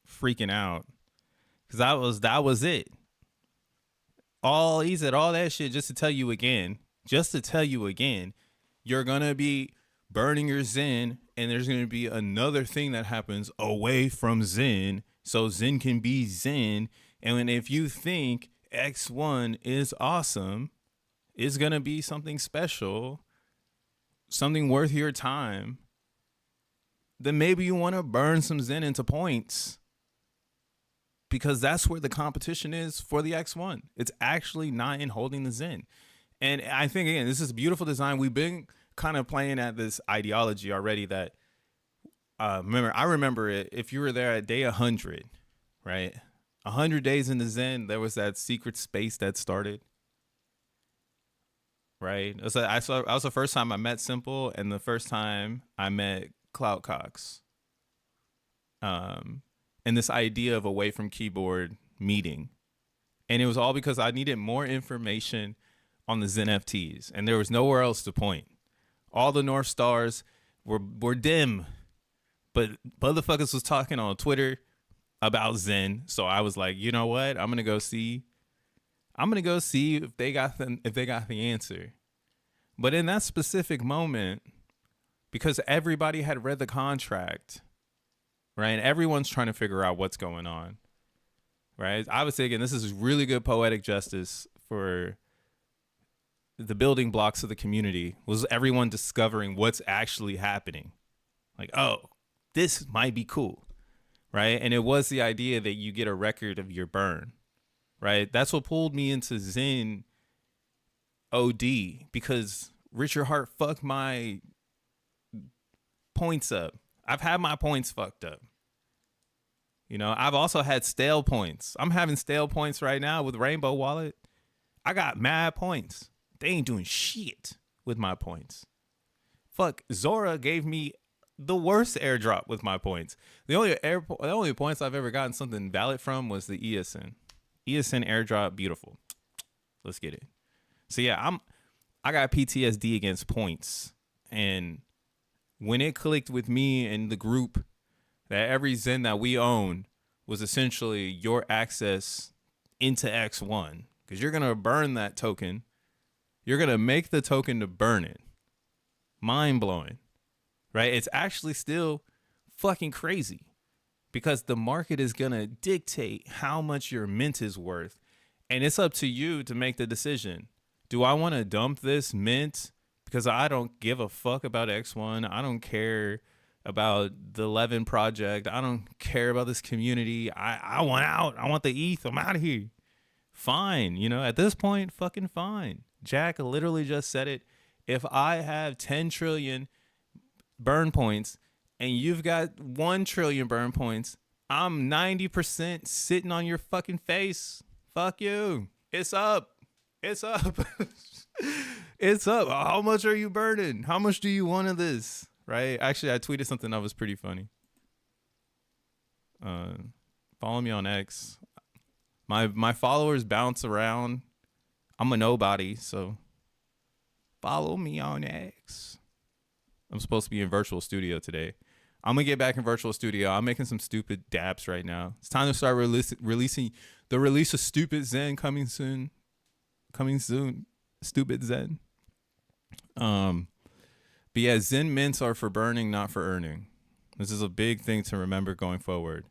freaking out because that was it. All he said, all that shit, just to tell you again, you're gonna be burning your Zen, and there's gonna be another thing that happens away from Zen, so Zen can be Zen. And if you think X1 is awesome, it's gonna be something special, something worth your time, then maybe you want to burn some Zen into points, because that's where the competition is for the X1. It's actually not in holding the Zen. And I think, again, this is a beautiful design. We've been kind of playing at this ideology already that, I remember it, if you were there at day 100, right? 100 days in the Zen, there was that secret space that started, right? That was the first time I met Simple and the first time I met Cloud Cox. And this idea of away from keyboard meeting. And it was all because I needed more information on the xeNFTs, and there was nowhere else to point. All the North Stars were dim, but motherfuckers was talking on Twitter about Zen. So I was like, you know what? I'm gonna go see if they got the answer. But in that specific moment, because everybody had read the contract, right? Everyone's trying to figure out what's going on, right? I would say, again, this is really good poetic justice for the building blocks of the community, was everyone discovering what's actually happening. Like, oh, this might be cool, right? And it was the idea that you get a record of your burn, right? That's what pulled me into Zen OD, because Richard Hart fucked my points up. I've had my points fucked up. You know, I've also had stale points. I'm having stale points right now with Rainbow Wallet. I got mad points. They ain't doing shit with my points. Fuck, Zora gave me the worst airdrop with my points. The only points I've ever gotten something valid from was the ESN. ESN airdrop, beautiful. Let's get it. So yeah, I got PTSD against points. And when it clicked with me and the group that every Zen that we own was essentially your access into X1, because you're going to burn that token. You're going to make the token to burn it. Mind blowing, right? It's actually still fucking crazy, because the market is going to dictate how much your mint is worth. And it's up to you to make the decision. Do I want to dump this mint because I don't give a fuck about X1? I don't care about the 11 project. I don't care about this community. I want out. I want the ETH. I'm out of here. Fine. You know, at this point, fucking fine. Jack literally just said it. If I have 10 trillion burn points and you've got 1 trillion burn points, I'm 90% sitting on your fucking face. Fuck you. It's up. It's up. It's up. How much are you burning? How much do you want of this? Right? Actually, I tweeted something that was pretty funny. Follow me on X. My followers bounce around. I'm a nobody, so follow me on X. I'm supposed to be in Virtual Studio today. I'm going to get back in Virtual Studio. I'm making some stupid dabs right now. It's time to start releasing the release of Stupid Zen coming soon. Coming soon. Stupid Zen. But yeah, Zen mints are for burning, not for earning. This is a big thing to remember going forward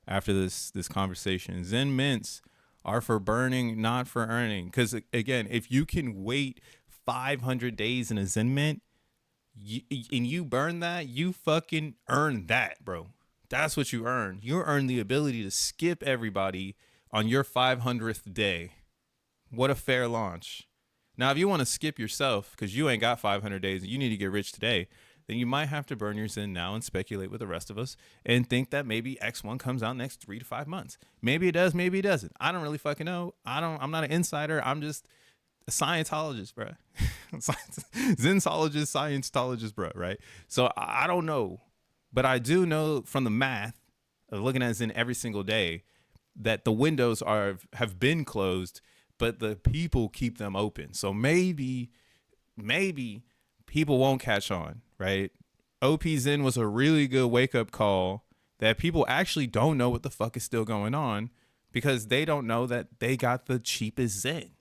after this conversation. Zen mints are for burning, not for earning. Because again, if you can wait 500 days in a Zen mint, and you burn that, you fucking earn that, bro. That's what you earn. You earn the ability to skip everybody on your 500th day. What a fair launch. Now, if you want to skip yourself because you ain't got 500 days and you need to get rich today, then you might have to burn your Zen now and speculate with the rest of us and think that maybe X1 comes out next 3 to 5 months. Maybe it does, maybe it doesn't. I don't really fucking know. I'm not an insider. I'm just a Scientologist, bro. Zensologist, Scientologist, bro, right? So I don't know, but I do know from the math of looking at Zen every single day that the windows have been closed, but the people keep them open. So maybe people won't catch on, right? OP Zen was a really good wake-up call that people actually don't know what the fuck is still going on because they don't know that they got the cheapest Zen.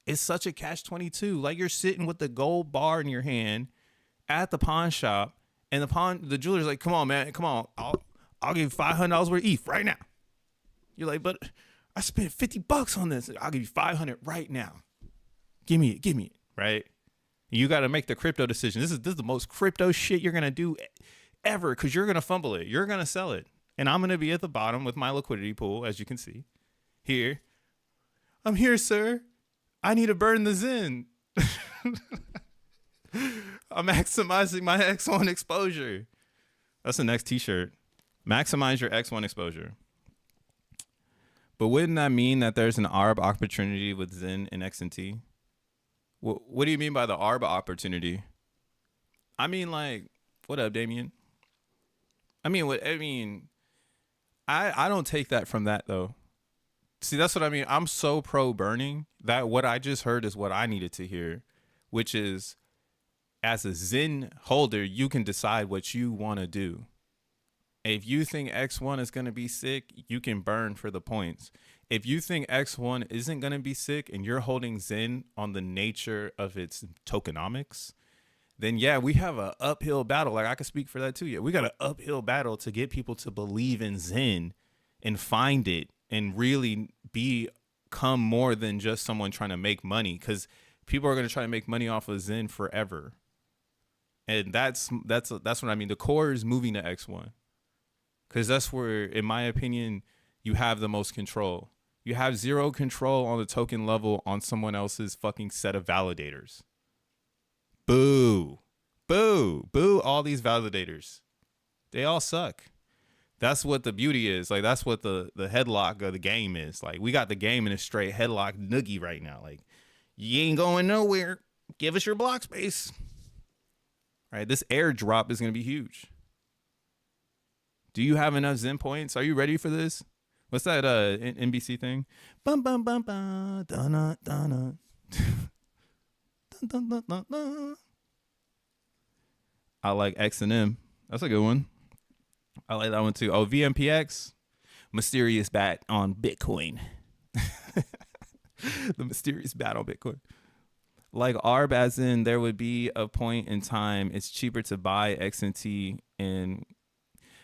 It's such a catch-22. Like you're sitting with the gold bar in your hand at the pawn shop, and the jeweler's like, "Come on, man, come on, I'll give you $500 worth of ETH right now." You're like, "But I spent $50 on this. I'll give you $500 right now. Give me it, right?" You got to make the crypto decision. This is the most crypto shit you're gonna do ever because you're gonna fumble it. You're gonna sell it, and I'm gonna be at the bottom with my liquidity pool, as you can see here. I'm here, sir. I need to burn the Zen. I'm maximizing my X1 exposure. That's the next t-shirt. Maximize your X1 exposure. But wouldn't that mean that there's an ARB opportunity with Zen and XNT? What do you mean by the ARB opportunity? I mean, like, what up, Damien? I don't take that from that, though. See, that's what I mean. I'm so pro burning that what I just heard is what I needed to hear, which is as a Zen holder, you can decide what you want to do. If you think X1 is going to be sick, you can burn for the points. If you think X1 isn't going to be sick and you're holding Zen on the nature of its tokenomics, then yeah, we have an uphill battle. Like I can speak for that too. Yeah, we got an uphill battle to get people to believe in Zen and find it and really become more than just someone trying to make money, because people are going to try to make money off of Zen forever. And that's what I mean. The core is moving to X1 because that's where, in my opinion, you have the most control. You have zero control on the token level on someone else's fucking set of validators. Boo. Boo. Boo all these validators. They all suck. That's what the beauty is. Like, that's what the headlock of the game is. Like, we got the game in a straight headlock noogie right now. Like, you ain't going nowhere. Give us your block space. All right, this airdrop is going to be huge. Do you have enough Zen points? Are you ready for this? What's that NBC thing? Bum bum bum bum dun dun dun. I like XEN. That's a good one. I like that one too. Oh, VMPX, mysterious bat on Bitcoin. The mysterious bat on Bitcoin. Like ARB, as in there would be a point in time it's cheaper to buy XNT and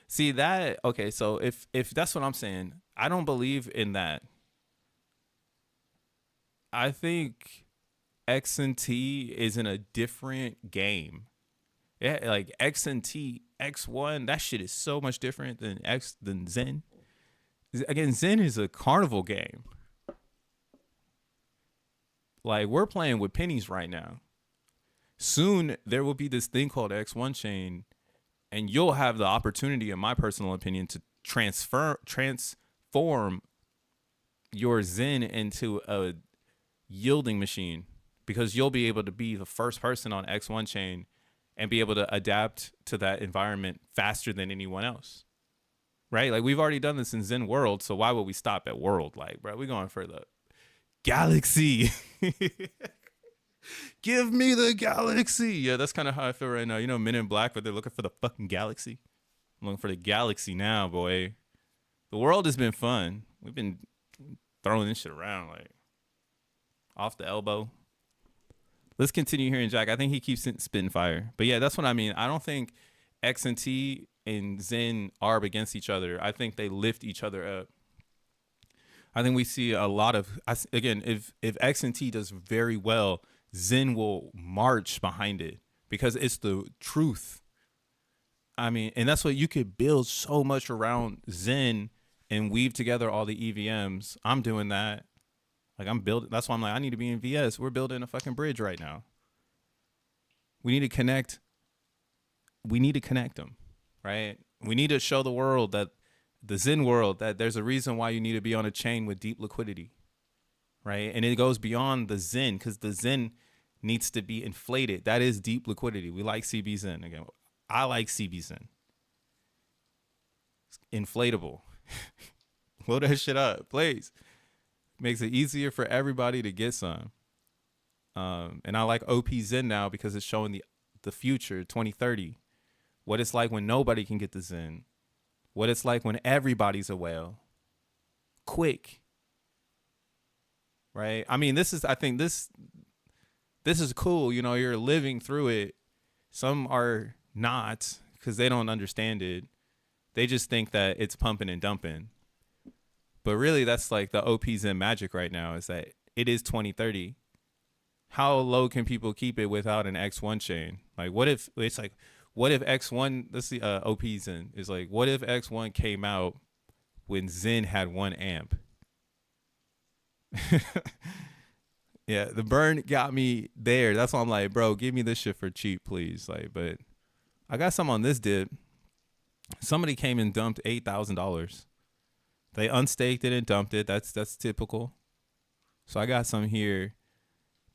see that. Okay, so if that's what I'm saying, I don't believe in that. I think XNT is in a different game. Yeah, like XNT X1, that shit is so much different than XEN. Again, Zen is a carnival game. Like, we're playing with pennies right now. Soon there will be this thing called X1 chain, and you'll have the opportunity, in my personal opinion, to transform your Zen into a yielding machine, because you'll be able to be the first person on X1 chain and be able to adapt to that environment faster than anyone else. Right? Like, we've already done this in Zen World, so why would we stop at World? Like, bro, we're going for the galaxy. Give me the galaxy. Yeah, that's kind of how I feel right now. You know, Men in Black, but they're looking for the fucking galaxy. I'm looking for the galaxy now, boy. The world has been fun. We've been throwing this shit around, like, off the elbow. Let's continue hearing Jack. I think he keeps spitting fire. But yeah, that's what I mean. I don't think X and T and Zen arb against each other. I think they lift each other up. I think we see a lot of, again, if X and T does very well, Zen will march behind it because it's the truth. I mean, and that's what you could build so much around Zen and weave together all the EVMs. I'm doing that. Like, I'm building. That's why I'm like, I need to be in VS. We're building a fucking bridge right now. We need to connect. We need to connect them, right? We need to show the world, that the Zen world, that there's a reason why you need to be on a chain with deep liquidity, right? And it goes beyond the Zen, because the Zen needs to be inflated. That is deep liquidity. We like CB Zen. Again, I like CB Zen. It's inflatable. Blow that shit up, please. Makes it easier for everybody to get some. And I like OP Zen now because it's showing the future, 2030. What it's like when nobody can get the Zen. What it's like when everybody's a whale. Quick. Right? I mean, I think this is cool. You know, you're living through it. Some are not, because they don't understand it. They just think that it's pumping and dumping. But really, that's like the OP Zen magic right now, is that it is 2030. How low can people keep it without an X1 chain? Like, what if it's like, what if X1, let's see, OP Zen is like, what if X1 came out when Zen had 1 amp? Yeah, the burn got me there. That's why I'm like, bro, give me this shit for cheap, please. Like, but I got some on this dip. Somebody came and dumped $8,000. They unstaked it and dumped it. That's typical. So I got some here.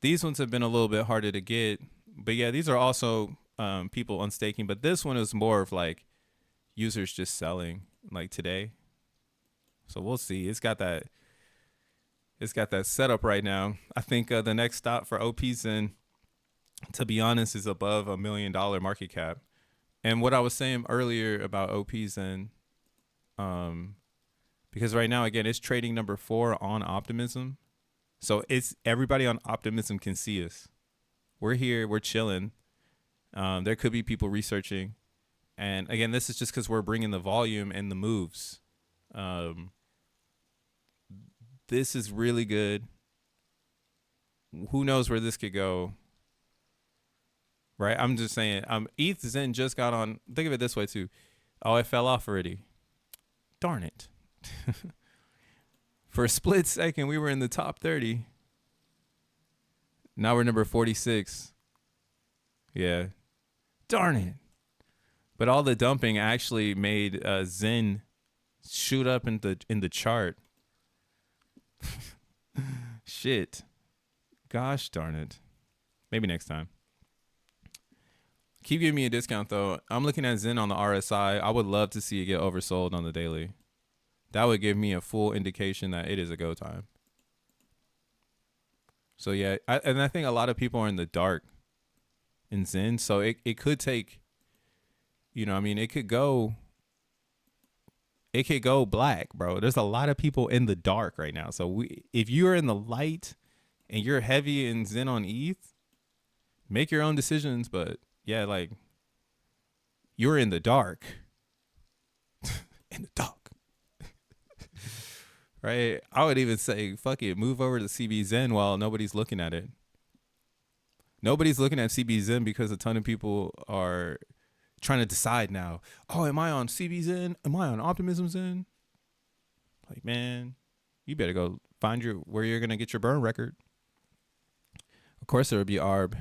These ones have been a little bit harder to get, but yeah, these are also people unstaking. But this one is more of like users just selling, like today. So we'll see. It's got that setup right now. I think the next stop for OPs, and to be honest, is above $1 million market cap. And what I was saying earlier about OPs, and because right now, again, it's trading number 4 on Optimism. So it's everybody on Optimism can see us. We're here, we're chilling. There could be people researching. And again, this is just because we're bringing the volume and the moves. This is really good. Who knows where this could go? Right? I'm just saying, ETH Zen just got on. Think of it this way too. Oh, it fell off already. Darn it. For a split second, we were in the top 30. Now we're number 46. Yeah. Darn it. But all the dumping actually made Zen shoot up in the chart. Shit. Gosh darn it. Maybe next time. Keep giving me a discount though. I'm looking at Zen on the RSI. I would love to see it get oversold on the daily. That would give me a full indication that it is a go time. So yeah, I think a lot of people are in the dark in Zen. So it could take, you know, I mean, it could go black, bro. There's a lot of people in the dark right now. So if you're in the light and you're heavy in Zen on ETH, make your own decisions. But yeah, like, you're in the dark. In the dark. right? I would even say, fuck it, move over to CBZen while nobody's looking at it. Nobody's looking at CBZen because a ton of people are trying to decide now. Oh, am I on CBZen? Am I on Optimism Zen? Like, man, you better go find where you're gonna get your burn record. Of course, there would be ARB.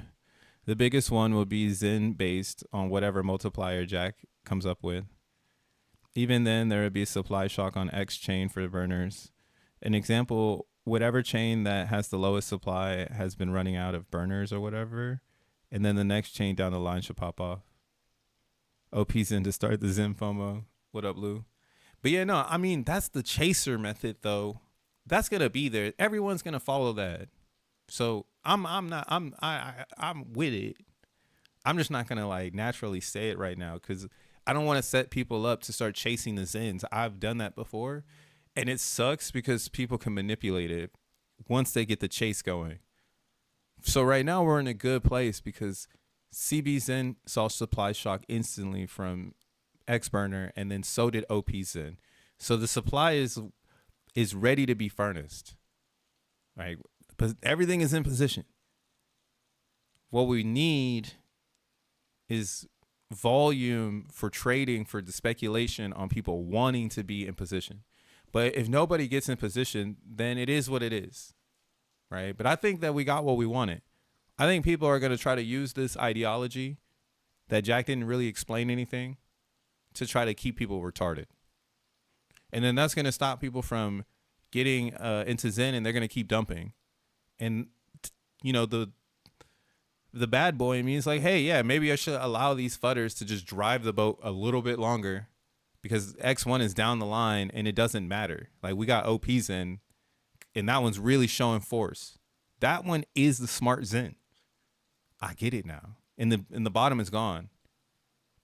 The biggest one will be Zen based on whatever multiplier Jack comes up with. Even then, there would be a supply shock on X chain for the burners. An example, whatever chain that has the lowest supply has been running out of burners or whatever, and then the next chain down the line should pop off. OP's in to start the Zen FOMO. What up, Lou? But yeah, no, I mean, that's the chaser method, though. That's going to be there. Everyone's going to follow that. So I'm with it. I'm just not going to like naturally say it right now because I don't want to set people up to start chasing the Zens. I've done that before, and it sucks because people can manipulate it once they get the chase going. So right now we're in a good place because CBZen saw supply shock instantly from Xburner, and then so did OPZen. So the supply is ready to be furnaced, right? But everything is in position. What we need is volume for trading, for the speculation on people wanting to be in position. But if nobody gets in position, then it is what it is, right? But I think that we got what we wanted. I think people are going to try to use this ideology that Jack didn't really explain anything to try to keep people retarded. And then that's going to stop people from getting into Zen, and they're going to keep dumping. And, you know, the bad boy in me is like, hey, yeah, maybe I should allow these fudders to just drive the boat a little bit longer because X1 is down the line and it doesn't matter. Like, we got OPs in, and that one's really showing force. That one is the smart Zen. I get it now. And the bottom is gone.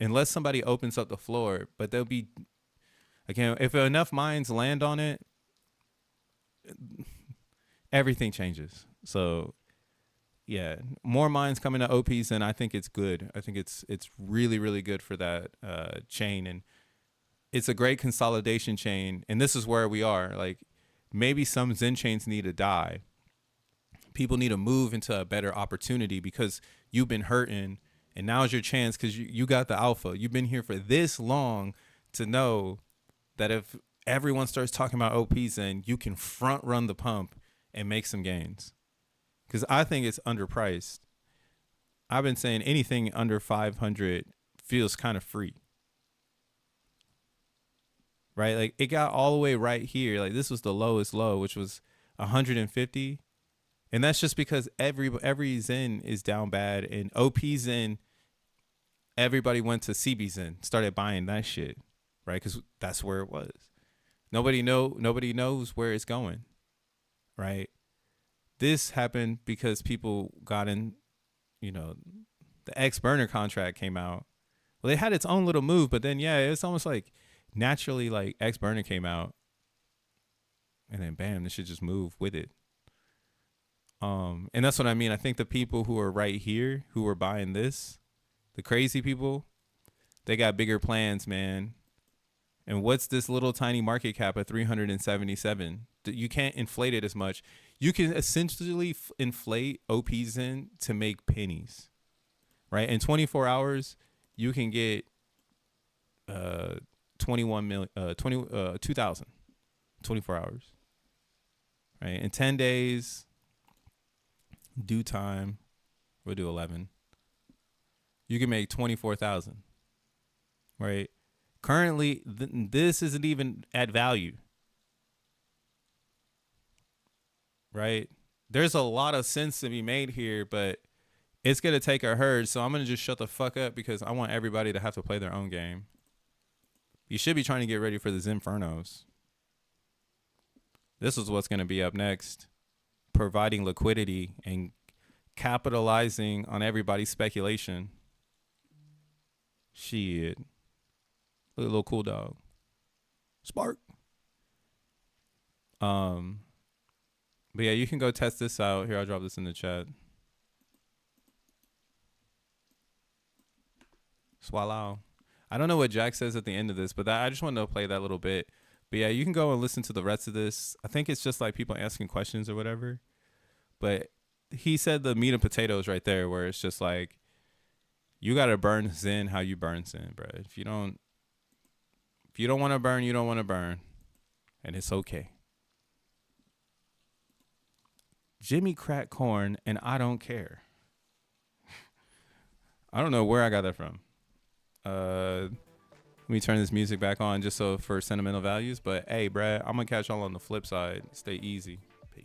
Unless somebody opens up the floor, but there'll be, again, if enough minds land on it, everything changes. So yeah, more minds coming to OPs, and I think it's good. I think it's really, really good for that chain, and it's a great consolidation chain. And this is where we are. Like, maybe some Zen chains need to die. People need to move into a better opportunity because you've been hurting, and now's your chance because you got the alpha. You've been here for this long to know that if everyone starts talking about OPs, then you can front run the pump and make some gains. Because I think it's underpriced. I've been saying anything under 500 feels kind of free. Right? Like, it got all the way right here. Like, this was the lowest low, which was 150. And that's just because every Zen is down bad. And OP Zen, everybody went to CB Zen, started buying that shit. Right? Because that's where it was. Nobody knows where it's going. Right? This happened because people got in, you know, the X burner contract came out. Well, they had its own little move, but then, yeah, it's almost like naturally, like, X burner came out and then bam, this should just move with it. And that's what I mean. I think the people who are right here, who are buying this, the crazy people, they got bigger plans, man. And what's this little tiny market cap of 377? You can't inflate it as much. You can essentially inflate OPs in to make pennies, right? In 24 hours, you can get 2,000, 24 hours, right? In 10 days, due time, we'll do 11. You can make 24,000, right? Currently, this isn't even at value. Right? There's a lot of sense to be made here, but it's going to take a herd. So I'm going to just shut the fuck up because I want everybody to have to play their own game. You should be trying to get ready for the Zenfernos. This is what's going to be up next. Providing liquidity and capitalizing on everybody's speculation. Shit. Look at a little cool dog. Spark. But yeah, you can go test this out. Here, I'll drop this in the chat. Swallow. I don't know what Jack says at the end of this, but I just wanted to play that little bit. But yeah, you can go and listen to the rest of this. I think it's just like people asking questions or whatever. But he said the meat and potatoes right there, where it's just like, you gotta burn Zen how you burn Zen, bro. If you don't want to burn, you don't want to burn, and it's okay. Jimmy crack corn, and I don't care. I don't know where I got that from. Let me turn this music back on just so for sentimental values. But hey, Brad, I'm gonna catch y'all on the flip side. Stay easy. Peace.